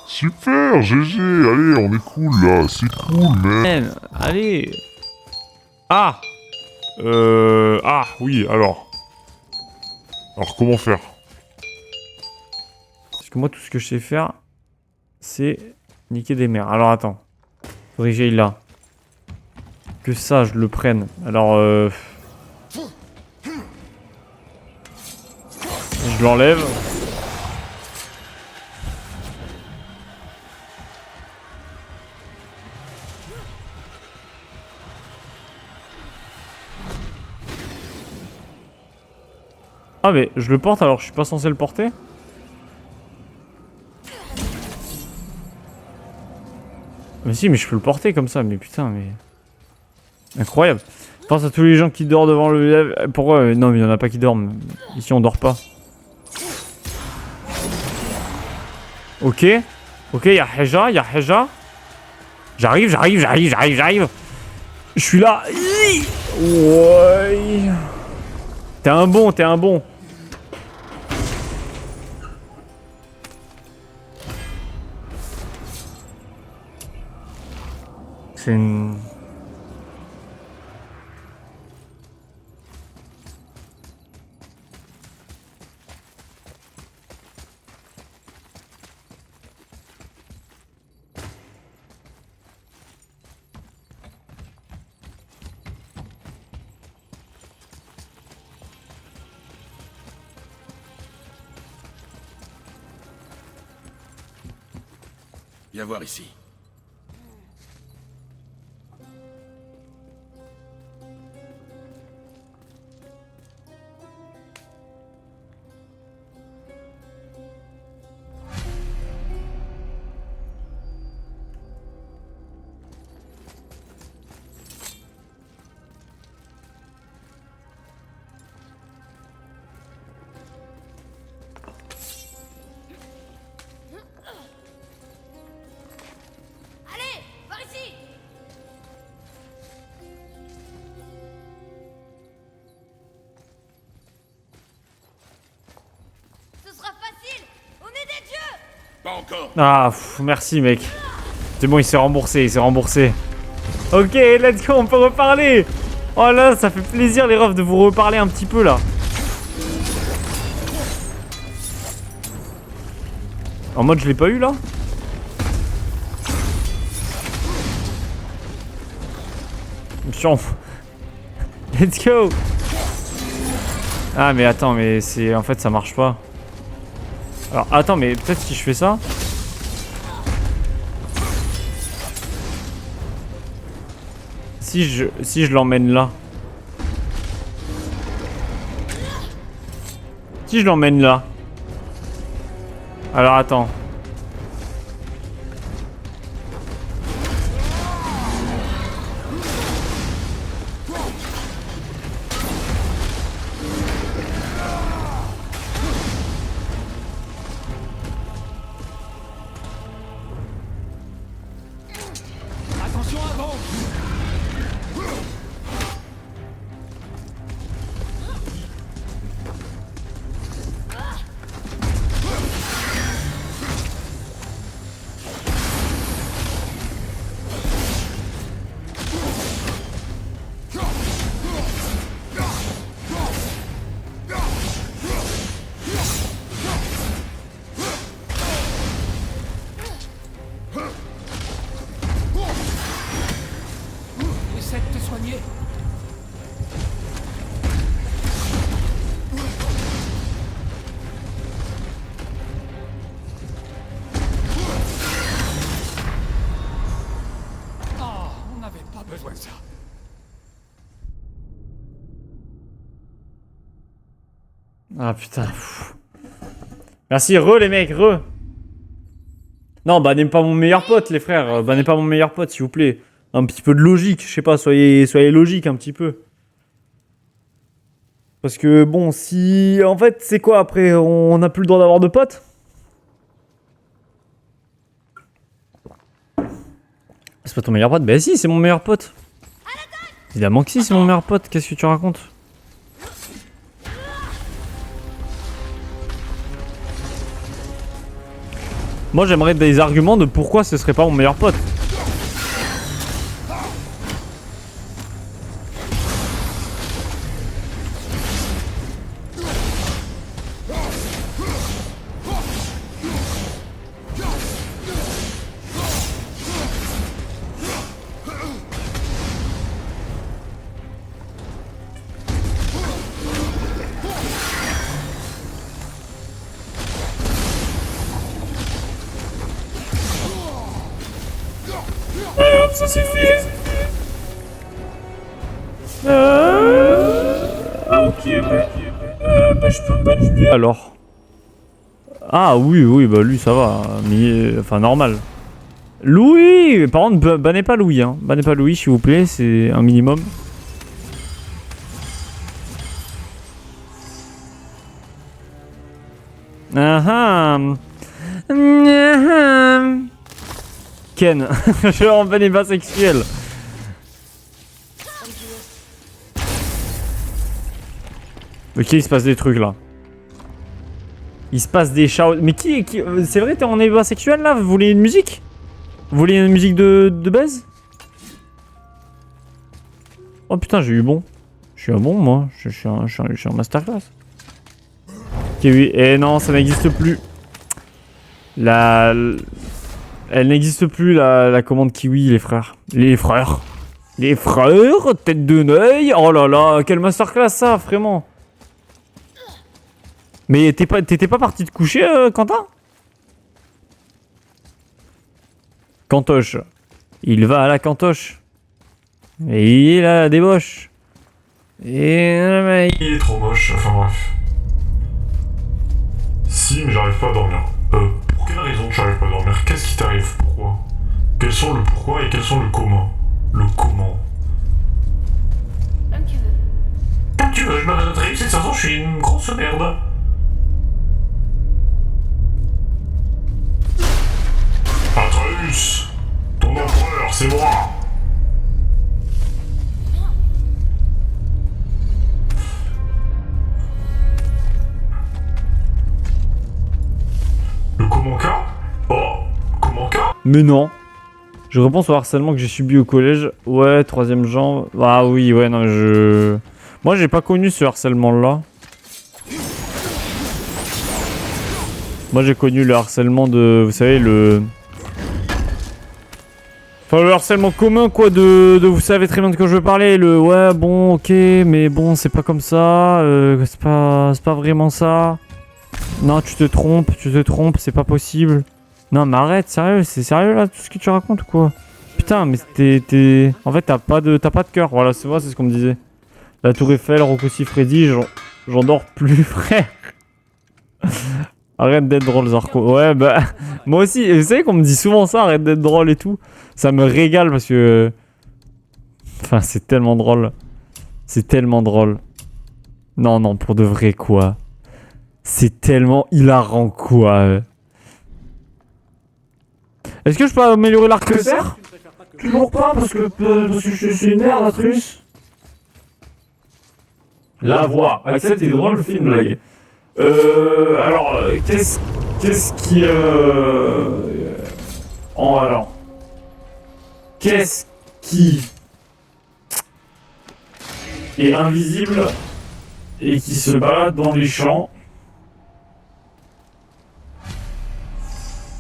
Super, GG. Allez, on est cool là. C'est cool, man. Man, allez! Ah! Ah, oui, alors. Alors, comment faire? Parce que moi, tout ce que je sais faire, c'est niquer des mers. Alors, attends. Faudrait que j'aille là. Que ça, je le prenne. Alors, je l'enlève. Ah mais je le porte alors je suis pas censé le porter? Mais si mais je peux le porter comme ça mais putain mais... Incroyable. Pense à tous les gens qui dorment devant le... Pourquoi? Non mais il y en a pas qui dorment. Ici on dort pas. Ok. Ok y'a Heja, J'arrive. Je suis là. Ouais. T'es un bon. C'est une... Viens voir ici. Allez, par ici. Ce sera facile. On est des dieux. Pas encore. Ah, merci mec. C'est bon, il s'est remboursé, Ok, let's go, on peut reparler. Oh là, ça fait plaisir les refs de vous reparler un petit peu là. En mode je l'ai pas eu là? Chiant. Let's go. Ah mais attends, mais c'est... En fait ça marche pas. Alors attends, mais peut-être si je fais ça... si je l'emmène là. Si je l'emmène là. Alors attends. Attention avant. Essaie de te soigner. Oh, on n'avait pas besoin de ça. Ah putain. Pff. Merci, les mecs, Non, bannez pas mon meilleur pote, les frères. Bannez pas mon meilleur pote, s'il vous plaît. Un petit peu de logique, je sais pas, soyez logique un petit peu. Parce que bon, si... En fait, c'est quoi après? On n'a plus le droit d'avoir de potes? C'est pas ton meilleur pote? Bah si, c'est mon meilleur pote. Évidemment que si, c'est mon meilleur pote. Qu'est-ce que tu racontes? Moi, j'aimerais des arguments de pourquoi ce serait pas mon meilleur pote. Ça c'est fait. Ah ok, ouais. Bah je peux pas lui. Alors. Ah oui, bah lui ça va. Mais, enfin normal. Louis! Par contre, bannez pas Louis, hein. Bannez pas Louis, s'il vous plaît, c'est un minimum. Ken, je suis en pas sexuel. Ok, il se passe des trucs là. Il se passe des chats. Mais qui c'est vrai, t'es en débat sexuel là? Vous voulez une musique? Vous voulez une musique de baise? Oh putain, j'ai eu bon. Je suis un bon, moi. Je suis en masterclass. Ok, oui. Et non, ça n'existe plus. Elle n'existe plus, la commande Kiwi, les frères. Les frères, tête de neuil. Oh là là, quelle masterclass ça, vraiment. Mais t'étais pas parti te coucher, Quentin? Cantoche. Il va à la cantoche. Et il a la débauche. Et le mec... Il est trop moche, enfin bref. Si, mais j'arrive pas à dormir. Pour quelle raison tu n'arrives pas à dormir? Qu'est-ce qui t'arrive? Pourquoi? Quels sont le pourquoi et quels sont le comment? Le comment? Comme tu veux. Comme tu veux, je m'appelle Atreus et de toute façon je suis une grosse merde. Atreus! Ton empereur, c'est moi! Le comment cas? Oh, comment cas? Mais non. Je repense au harcèlement que j'ai subi au collège. Ouais, troisième jambe. Ah oui, ouais, non, Moi, j'ai pas connu ce harcèlement-là. Moi, j'ai connu le harcèlement de... Vous savez, le... Enfin, le harcèlement commun, quoi, de... Vous savez très bien de quoi je veux parler. Le... Ouais, bon, ok, mais bon, c'est pas comme ça. C'est pas vraiment ça. Non, tu te trompes, c'est pas possible. Non, mais arrête, sérieux, c'est sérieux, là, tout ce que tu racontes, ou quoi? putain, mais en fait, t'as pas de cœur. Voilà, c'est ce qu'on me disait. La Tour Eiffel, Rocco Siffredi, j'en dors plus, frère. Arrête d'être drôle, Zarco. Ouais, bah, moi aussi. Vous savez qu'on me dit souvent ça, arrête d'être drôle et tout. Ça me régale parce que... Enfin, c'est tellement drôle. C'est tellement drôle. Non, non, pour de vrai, quoi. C'est tellement hilarant, quoi. Est-ce que je peux améliorer l'arc que serre? Toujours pas, parce que je suis une merde, Atrus. La voix. Axel, t'es drôle, fais une blague. Alors, qu'est-ce qui... alors... Qu'est-ce qui... est invisible et qui se balade dans les champs?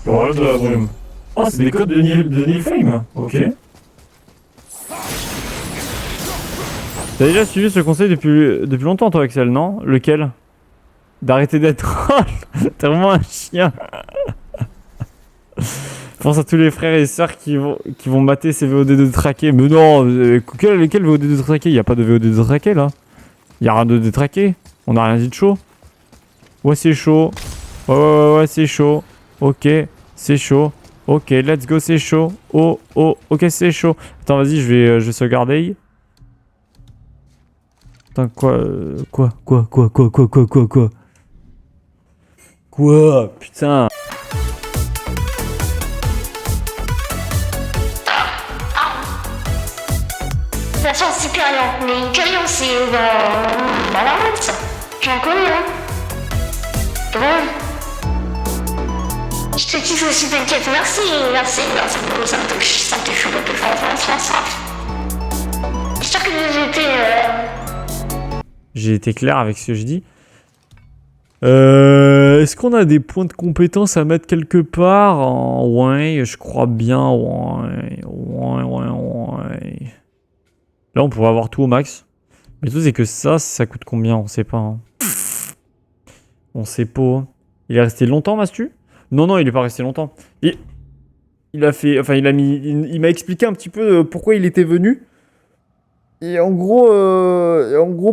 Le royaume de la brume. Oh, c'est des codes de Niflheim. Ok. T'as déjà suivi ce conseil depuis longtemps, toi, Axel, non? Lequel? D'arrêter d'être troll. T'es vraiment un chien. Pense à tous les frères et sœurs qui vont mater ces VOD de traqué. Mais non, quel VOD de traqué? Il n'y a pas de VOD de traqué là. Il n'y a rien de détraqué. On n'a rien dit de chaud. Ouais, c'est chaud. Ouais, c'est chaud. Ok, c'est chaud. Ok, let's go, c'est chaud. Oh, ok, c'est chaud. Attends, vas-y, je vais sauvegarder. Attends, Quoi? Putain. Version supérieure, mais curieux, c'est dans la route, ça. J'en connais, hein. Drôle. Je te kiffe aussi, t'inquiète, merci, ça me touche un peu plus fort. J'espère que j'ai été clair avec ce que je dis. Est-ce qu'on a des points de compétence à mettre quelque part? Ouais, je crois bien, ouais. Là, on pourrait avoir tout au max. Mais le truc, c'est que ça coûte combien? On sait pas. Hein. On sait pas. Il est resté longtemps, Mastu? Non, il est pas resté longtemps. Il a fait... Enfin, il m'a expliqué un petit peu pourquoi il était venu. Et en gros,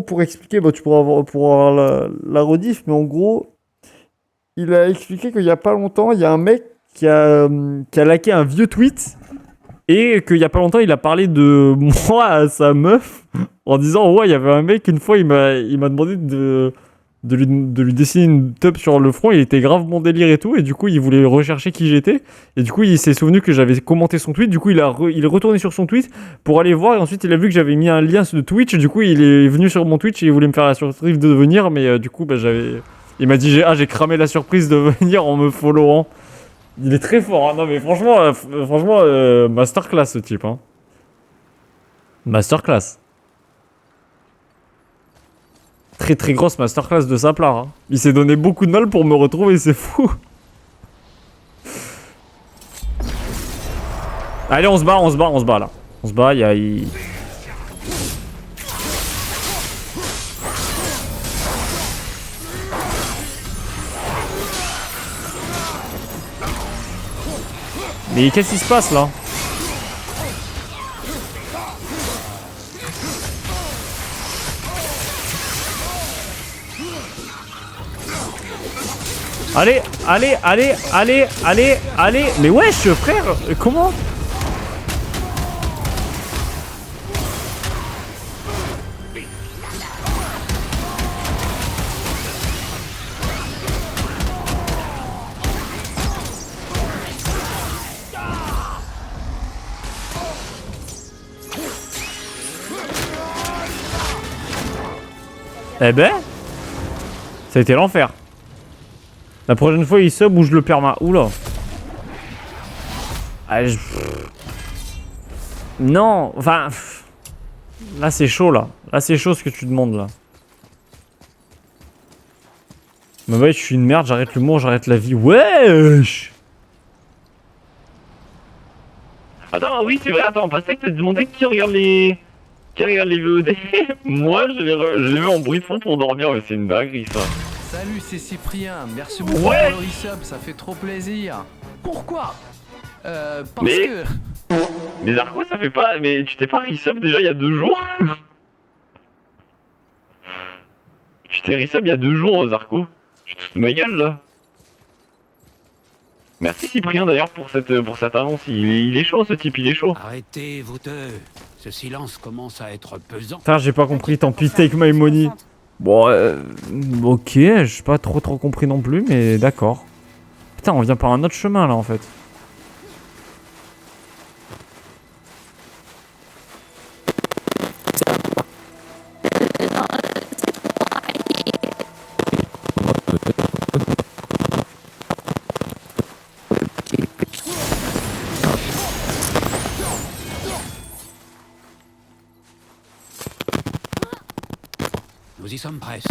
pour expliquer... Bah, tu pourras avoir la rediff, mais en gros... Il a expliqué qu'il y a pas longtemps, il y a un mec qui a liké un vieux tweet... Et qu'il y a pas longtemps, il a parlé de moi à sa meuf en disant ouais, il y avait un mec une fois, il m'a demandé de lui dessiner une teub sur le front. Il était grave mon délire et tout, et du coup il voulait rechercher qui j'étais. Et du coup il s'est souvenu que j'avais commenté son tweet. Du coup il est retourné sur son tweet pour aller voir. Et ensuite il a vu que j'avais mis un lien de Twitch. Du coup il est venu sur mon Twitch et il voulait me faire la surprise de venir. Mais du coup bah, il m'a dit j'ai cramé la surprise de venir en me followant. Il est très fort, hein. Non mais franchement, masterclass ce type, hein. Masterclass. Très très grosse masterclass de sa part, hein. Il s'est donné beaucoup de mal pour me retrouver, c'est fou. Allez, on se bat là. On se bat, Mais qu'est-ce qui se passe là? Allez. Mais wesh, frère, comment? Eh ben, ça a été l'enfer. La prochaine fois, il sub ou je le perds Oula. Ah, non, enfin... Là, c'est chaud, là. Là, c'est chaud ce que tu demandes, là. Mais ouais, je suis une merde, j'arrête l'humour, j'arrête la vie. Wesh! Attends, oui, c'est vrai, attends, parce que t'as demandé qui regarde les... VOD. Moi, je les mets en bruit de fond pour dormir, mais c'est une dinguerie, ça. Salut, c'est Cyprien. Merci beaucoup pour le resub, ça fait trop plaisir. Pourquoi parce que Mais Zarko, ça fait pas... Mais tu t'es pas resub déjà il y a 2 jours? Tu t'es resub il y a 2 jours, Zarko. Je te fous de ma gueule, là. Merci Cyprien d'ailleurs pour cette annonce, il est chaud ce type, il est chaud. Arrêtez, vous deux. Ce silence commence à être pesant. Putain, j'ai pas compris, tant pis, take my money. Bon, ok, j'ai pas trop compris non plus, mais d'accord. Putain, on vient par un autre chemin là en fait. Nous y sommes presque.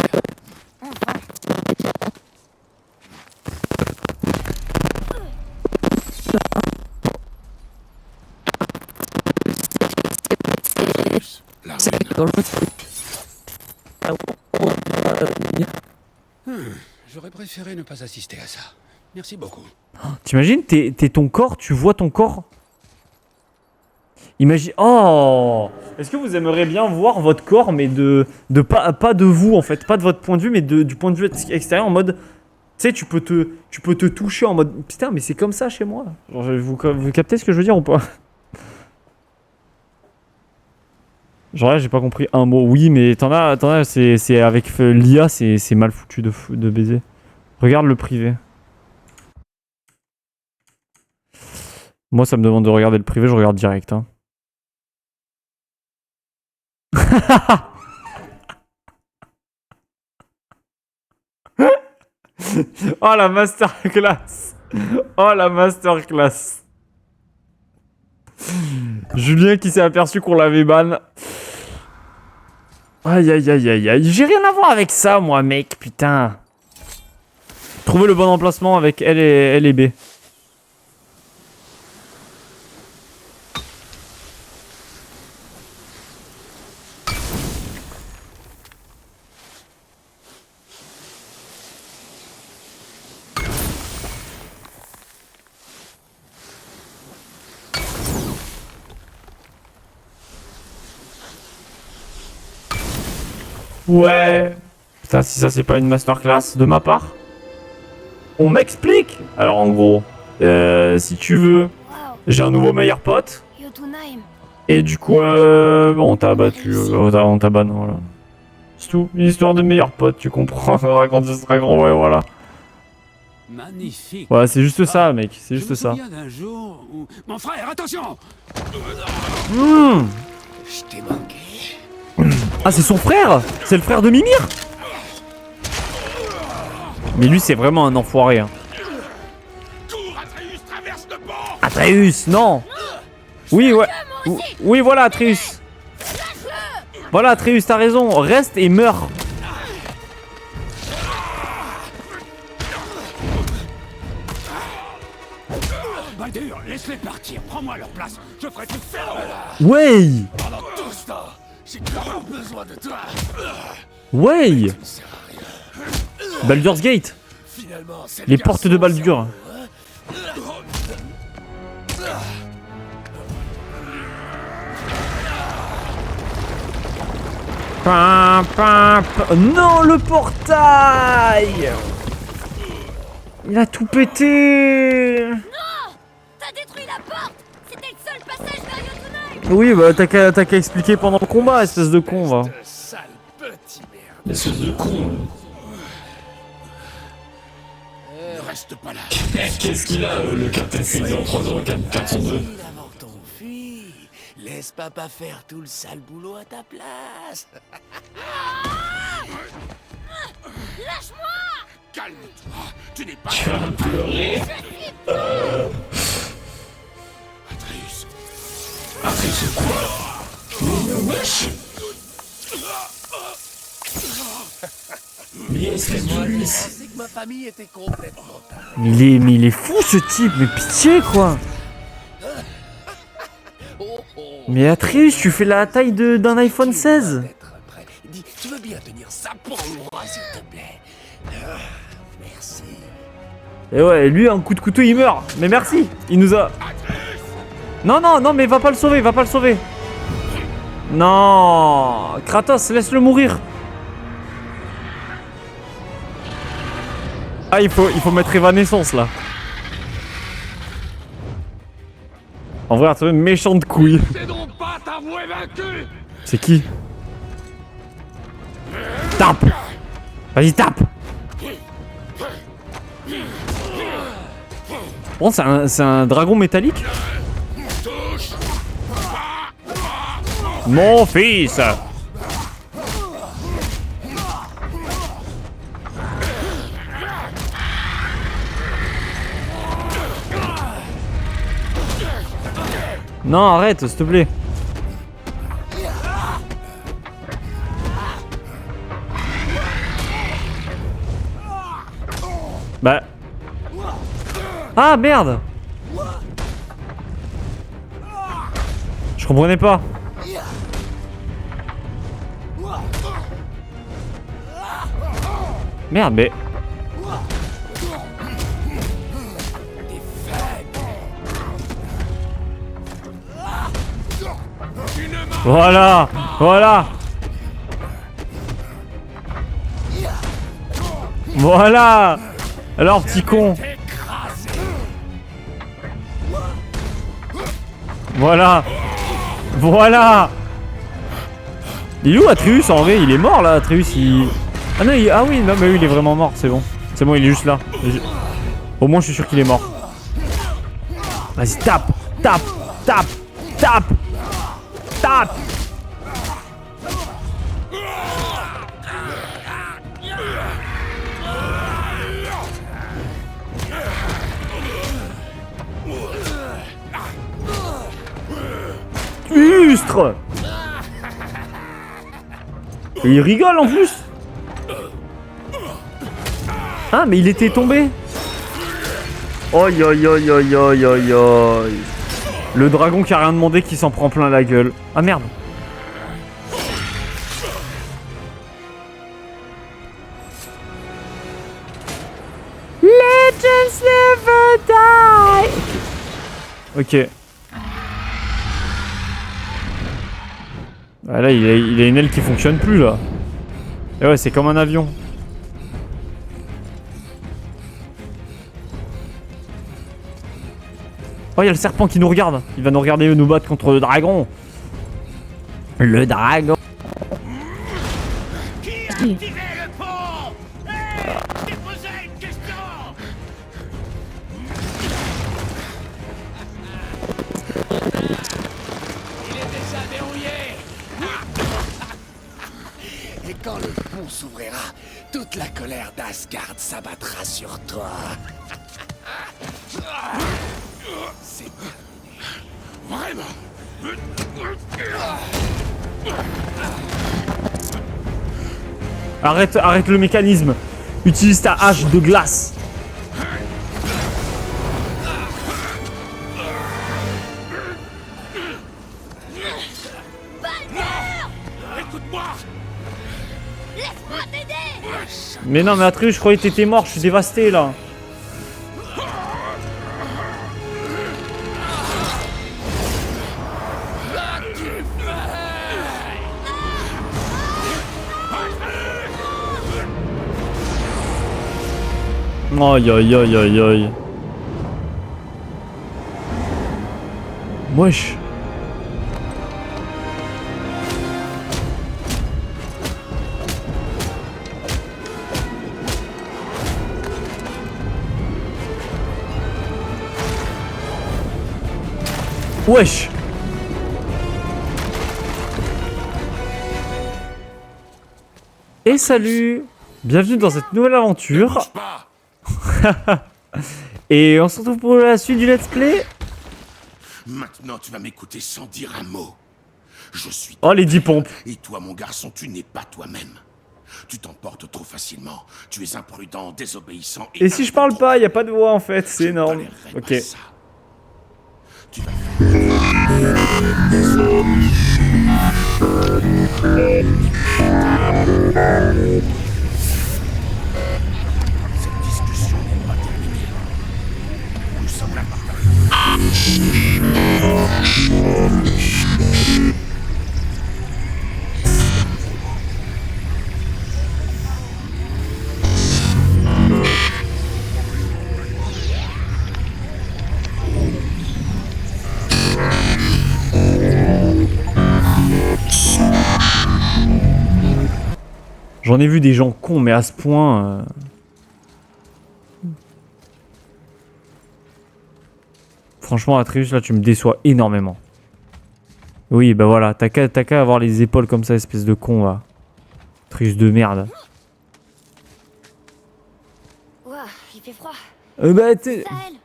J'aurais préféré ne pas assister à ça. Merci beaucoup. T'imagines, t'es ton corps, tu vois ton corps. Imagine. Oh! Est-ce que vous aimeriez bien voir votre corps, mais pas de vous en fait, pas de votre point de vue, mais du point de vue extérieur en mode. Tu sais, tu peux te toucher en mode. Putain, mais c'est comme ça chez moi. Genre, vous captez ce que je veux dire ou pas? Genre là, j'ai pas compris un mot. Oui, mais t'en as, c'est avec l'IA, c'est mal foutu de baiser. Regarde le privé. Moi, ça me demande de regarder le privé, je regarde direct. Hein. Oh la masterclass. Oh la masterclass. Julien qui s'est aperçu qu'on l'avait ban. Aïe aïe aïe aïe aïe. J'ai rien à voir avec ça moi mec, putain. Trouver le bon emplacement avec L et B. Ouais. Putain, si ça c'est pas une masterclass de ma part. On m'explique. Alors en gros, si tu veux, j'ai un nouveau meilleur pote. Et du coup, on t'a battu, on t'a ban, voilà. C'est tout, une histoire de meilleur pote, tu comprends. Quand ce sera grand, ouais, voilà. Magnifique. Voilà, c'est juste ça, mec, c'est juste ça. Je me souviens d'un jour où... Mon frère, attention. Je t'ai manqué. Ah, c'est son frère. C'est le frère de Mimir. Mais lui, c'est vraiment un enfoiré. Hein. Atreus, non. Oui, ouais. Oui, voilà, Atreus. Voilà, Atreus, t'as raison. Reste et meurs. Baldur, laisse-les partir. Prends-moi leur place. Je ferai tout faire. Ouais. Pendant tout ce temps, j'ai toujours besoin de toi. Ouais. Baldur's Gate. Les portes de Baldur. Non, le portail. Il a tout pété. Non, t'as détruit la porte. C'était le seul passage vers Jotunheim. Oui, bah t'as qu'à expliquer pendant le combat, espèce de con, va. Sale petit merde. Espèce de con. Ne reste pas là. Qu'est-ce qu'il a, le Captain Fury en 304-402? Avant qu'on fuit, laisse papa faire tout le sale boulot à ta place. Lâche-moi. Calme-toi. Tu n'es pas... Tu vas pleurer. Atreus. Atreus quoi? Mais wesh. Mais espèce de lui. Je pensais que ma famille était complètement... Mais il est fou ce type, mais pitié quoi. Mais Atreus, tu fais la taille d'un iPhone 16. Dis, tu veux bien tenir ça pour moi, s'il te plaît? Merci. Et ouais, lui, un coup de couteau, il meurt. Mais merci, il nous a... Non, non, non, mais va pas le sauver, va pas le sauver. Non, Kratos, laisse-le mourir. Ah, il faut mettre Evanescence là. En vrai, c'est une méchante couille. C'est qui? Tape. Vas-y, tape. Bon, c'est un dragon métallique. Mon fils. Non, arrête, s'il te plaît. Bah. Ah, merde. Je comprenais pas. Merde, mais... Voilà, voilà. Voilà. Alors, petit con. Voilà. Voilà. Il est où Atreus en vrai? Il est mort là, Atreus. Ah non, ah oui, non, mais oui, il est vraiment mort, c'est bon. C'est bon, il est juste là. Au moins, je suis sûr qu'il est mort. Vas-y, tape, tape, tape, tape, tape. Lustre. Et il rigole en plus. Ah, mais il était tombé. Oi, oi, oi, oi, oi, oi, oi. Le dragon qui a rien demandé qui s'en prend plein la gueule. Ah merde. Legends never die. Ok. Ah là, il a une aile qui fonctionne plus là. Et ouais, c'est comme un avion. Oh, il y a le serpent qui nous regarde. Il va nous regarder nous battre contre le dragon. Le dragon. Qui a activé le pont? J'ai posé une question. Il est déjà verrouillé. Et quand le pont s'ouvrira, toute la colère d'Asgard s'abattra sur toi. C'est terminé. Vraiment. Arrête le mécanisme. Utilise ta hache de glace. Écoute-moi. Laisse-moi t'aider. Mais non, mais Atreus, je croyais que t'étais mort. Je suis dévasté là. Aïe aïe aïe aïe aïe. Wesh. Wesh. Et salut. Bienvenue dans cette nouvelle aventure. Et on se retrouve pour la suite du let's play. Maintenant, tu vas m'écouter sans dire un mot. Je suis... Oh, les 10 pompes. Et toi, mon garçon, tu n'es pas toi-même. Tu t'emportes trop facilement. Tu es imprudent, désobéissant... Et si je parle pas, y a pas de voix en fait, c'est énorme. Ok. Tu vas faire... Cette discussion n'est pas terminée. Nous sommes là. J'en ai vu des gens cons, mais à ce point... Franchement, Atreus, là, tu me déçois énormément. Oui, bah voilà, t'as qu'à avoir les épaules comme ça, espèce de con, là. Atreus de merde. Ouah, il fait froid. Bah, t'es... Ça, elle.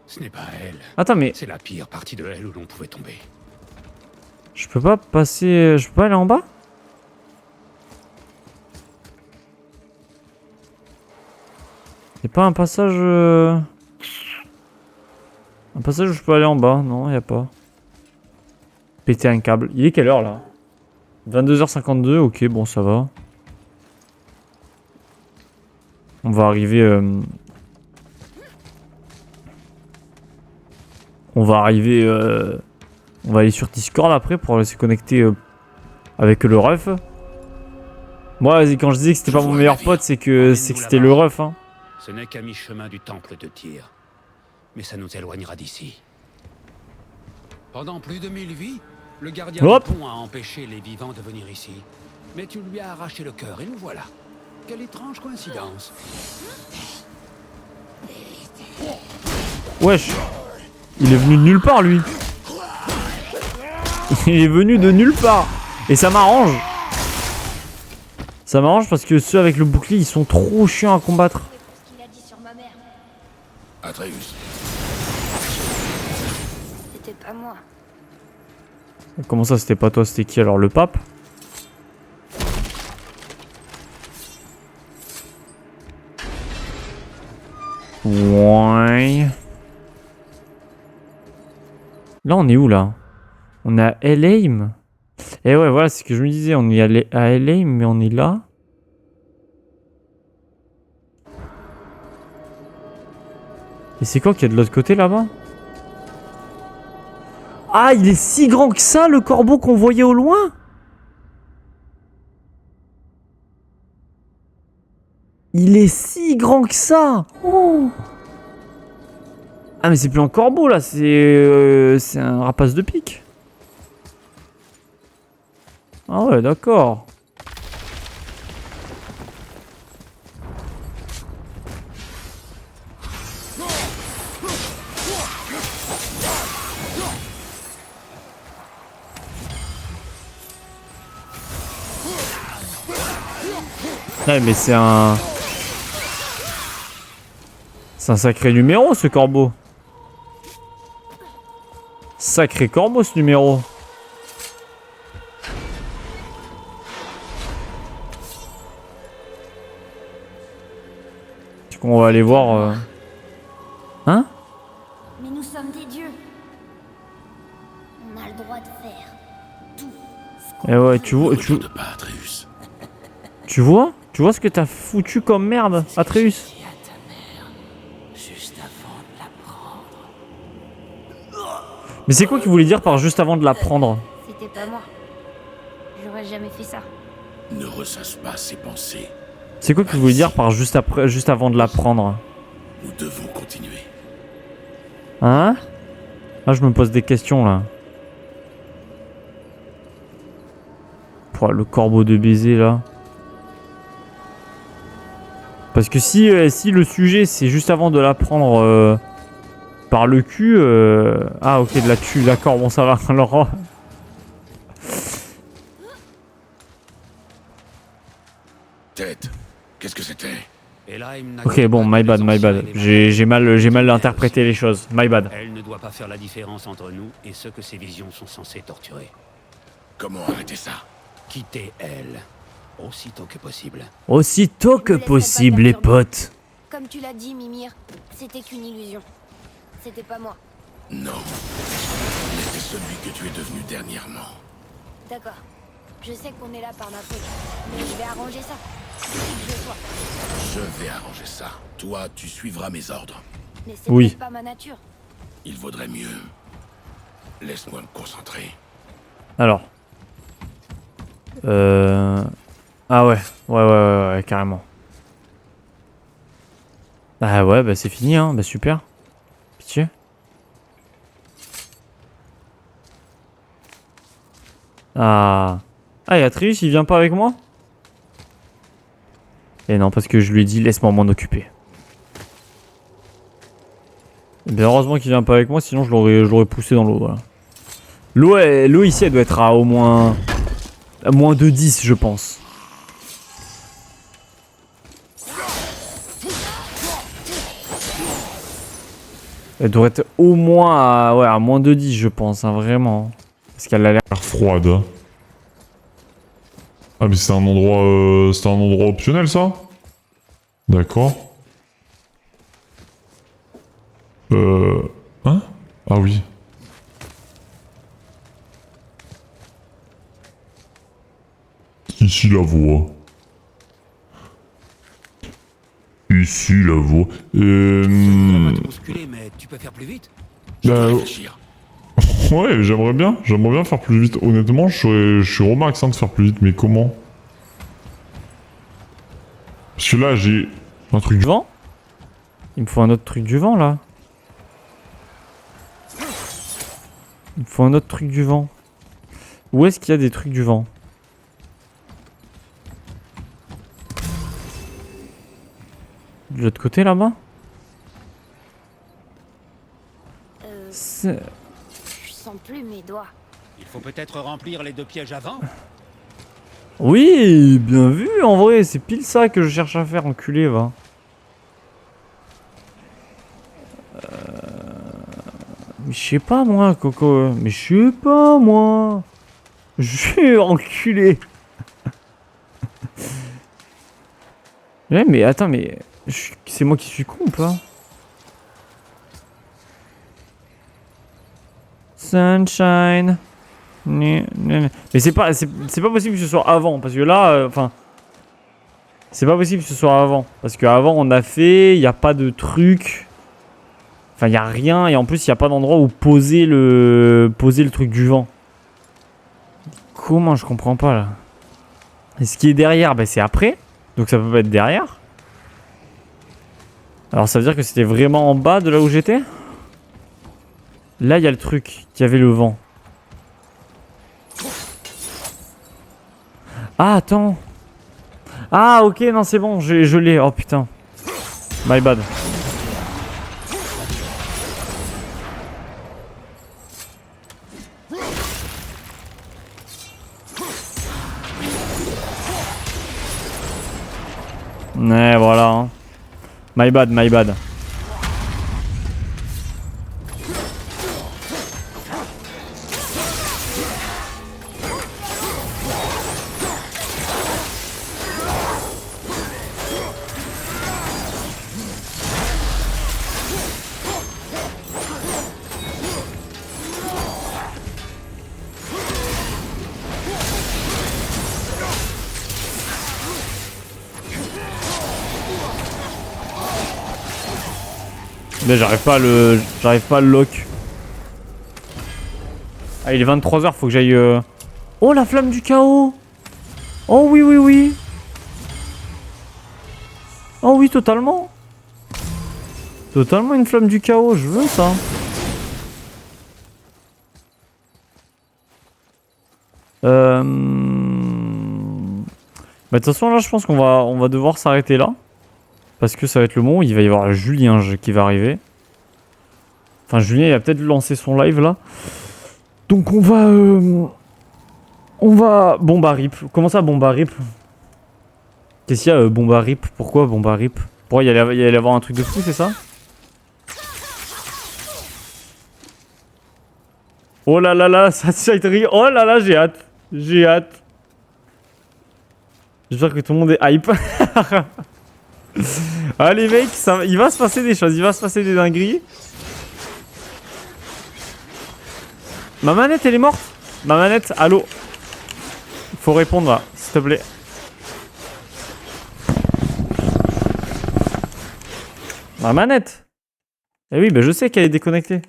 Ce n'est pas elle. Attends, mais... C'est la pire partie de elle où l'on pouvait tomber. Je peux pas passer... Je peux pas aller en bas? Y'a pas un passage... Un passage où je peux aller en bas? Non, y'a pas. Péter un câble. Il est quelle heure, là? 22h52, ok, bon, ça va. On va arriver... On va arriver... On va aller sur Discord après pour laisser connecter avec le ref. Moi, quand je disais que c'était pas mon meilleur pote, c'est que c'était le ref, hein. Ce n'est qu'à mi-chemin du temple de Tyr. Mais ça nous éloignera d'ici. Pendant plus de 1000 vies, le gardien Hop. du pont a empêché les vivants de venir ici. Mais tu lui as arraché le cœur et nous voilà. Quelle étrange coïncidence. Wesh. Il est venu de nulle part, lui. Il est venu de nulle part. Et ça m'arrange. Ça m'arrange parce que ceux avec le bouclier, ils sont trop chiants à combattre. Ce qu'il a dit sur ma mère. Atreus, C'était pas moi. Comment ça, c'était pas toi, c'était qui alors? Le pape? Ouais. Là, on est où, là? On est à Helheim. Et ouais, voilà, c'est ce que je me disais. On est allé à Helheim, mais on est là. Et c'est quoi qu'il y a de l'autre côté, là-bas? Ah, il est si grand que ça, le corbeau qu'on voyait au loin? Il est si grand que ça. Oh. Ah, mais c'est plus un corbeau, là. C'est un rapace de pique. Ah ouais, d'accord. Ouais, mais c'est un... C'est un sacré numéro, ce corbeau. Sacré corbeau, ce numéro. Du coup, on va aller voir... Hein? Mais nous sommes des dieux. On a le droit de faire tout ce qu'on Eh ouais, veut. tu vois... ne pas, Atreus. Tu vois? Tu vois ce que t'as foutu comme merde, Atreus? Dis à ta mère, juste avant de la prendre. Mais c'est quoi qu'il voulait dire par juste avant de la prendre? C'était pas moi. J'aurais jamais fait ça. Ne ressasse pas ses pensées. C'est quoi qu'il voulait dire par juste avant de la prendre? Nous devons continuer. Hein? Là, je me pose des questions, là. Pouah, le corbeau de baiser, là. Parce que si le sujet, c'est juste avant de la prendre par le cul... Ah, ok, de la tue, d'accord, bon, ça va. Alors... Tête, qu'est-ce que c'était? Ok, bon, my bad, my bad. J'ai mal interprété les choses. My bad. Elle ne doit pas faire la différence entre nous et ceux que ces visions sont censées torturer. Comment arrêter ça? Quittez elle, aussitôt que possible. Aussitôt que possible, les potes. Comme tu l'as dit, Mimir, c'était qu'une illusion. C'était pas moi. Non. C'est celui que tu es devenu dernièrement. D'accord. Je sais qu'on est là par ma faute, mais je vais arranger ça. Je vois. Je vais arranger ça. Toi, tu suivras mes ordres. Mais c'est Oui. peut-être pas ma nature. Il vaudrait mieux. Laisse-moi me concentrer. Alors. Ah ouais, carrément. Ah ouais, bah c'est fini, hein, bah super. Pitié. Ah. Ah, et Atreus, il vient pas avec moi? Et non, parce que je lui ai dit, laisse-moi m'en occuper. Et bien heureusement qu'il vient pas avec moi, sinon je l'aurais poussé dans l'eau, voilà. L'eau ici, elle doit être à au moins... à moins de 10, je pense. Elle devrait être au moins à, ouais, à moins de 10, je pense, hein, vraiment. Parce qu'elle a l'air... Froide. Ah mais c'est un endroit optionnel ça? D'accord. Hein? Ah oui. Ici la voie. Ici la voie. On va te bousculer, mais tu peux faire plus vite. Ouais, j'aimerais bien faire plus vite. Honnêtement, je suis au max hein, de faire plus vite, mais comment? Parce que là, j'ai un truc du vent. Il me faut un autre truc du vent, là. Il me faut un autre truc du vent. Où est-ce qu'il y a des trucs du vent? De l'autre côté, là-bas? Je sens plus mes doigts. Il faut peut-être remplir les 2 pièges avant. Oui, bien vu, en vrai. C'est pile ça que je cherche à faire, enculé, va. Mais je sais pas, moi, Coco. Mais je sais pas, moi. Je suis enculé. Ouais, mais attends, mais... c'est moi qui suis con ou pas? Sunshine. Mais c'est pas possible que ce soit avant. Parce que là, enfin... c'est pas possible que ce soit avant. Parce qu'avant, on a fait... il n'y a pas de truc... Enfin, il n'y a rien. Et en plus, il n'y a pas d'endroit où poser le truc du vent. Comment? Je comprends pas, là. Et ce qui est derrière, bah, c'est après. Donc ça peut pas être derrière. Alors ça veut dire que c'était vraiment en bas de là où j'étais? Là il y a le truc qui avait le vent. Ah attends. Ah ok non c'est bon je l'ai. Oh putain. My bad. Ouais voilà hein. My bad, my bad. Mais j'arrive pas à le lock. Ah il est 23h, faut que j'aille... Oh la flamme du chaos. Oh oui oui oui. Oh oui totalement. Totalement une flamme du chaos, je veux ça. Bah de toute façon là je pense qu'on va devoir s'arrêter là. Parce que ça va être le moment où il va y avoir Julien qui va arriver. Enfin, Julien, il a peut-être lancé son live là. Donc on va... Bomba rip. Comment ça, bomba rip? Qu'est-ce qu'il y a, bomba rip? Pourquoi bomba rip? Pourquoi il y allait avoir un truc de fou, c'est ça? Oh là là là, ça rit. Oh là là, j'ai hâte. J'ai hâte. J'espère que tout le monde est hype. Allez mec, il va se passer des choses, il va se passer des dingueries. Ma manette elle est morte. Ma manette, allô. Faut répondre là, s'il te plaît. Ma manette. Eh oui, bah je sais qu'elle est déconnectée.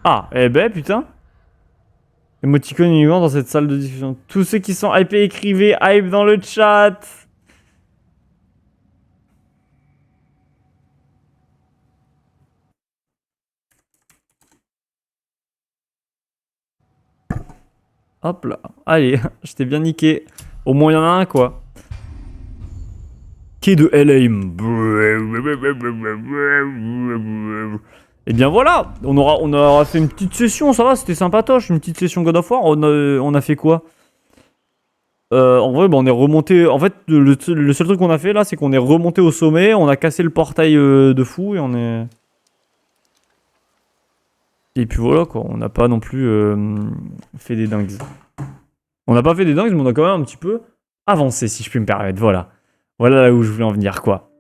Ah, eh ben putain. Émoticône uniquement dans cette salle de discussion. Tous ceux qui sont hypés, écrivez hype dans le chat. Hop là. Allez, je t'ai bien niqué. Au moins, il y en a un, quoi. Quai de LA. Et bien voilà, on aura fait une petite session, ça va, c'était sympatoche, une petite session God of War. On a fait quoi? En vrai, bah, on est remonté. En fait, le seul truc qu'on a fait là, c'est qu'on est remonté au sommet, on a cassé le portail de fou et on est. Et puis voilà quoi, on n'a pas non plus fait des dingues. On n'a pas fait des dingues, mais on a quand même un petit peu avancé, si je puis me permettre. Voilà. Voilà là où je voulais en venir, quoi.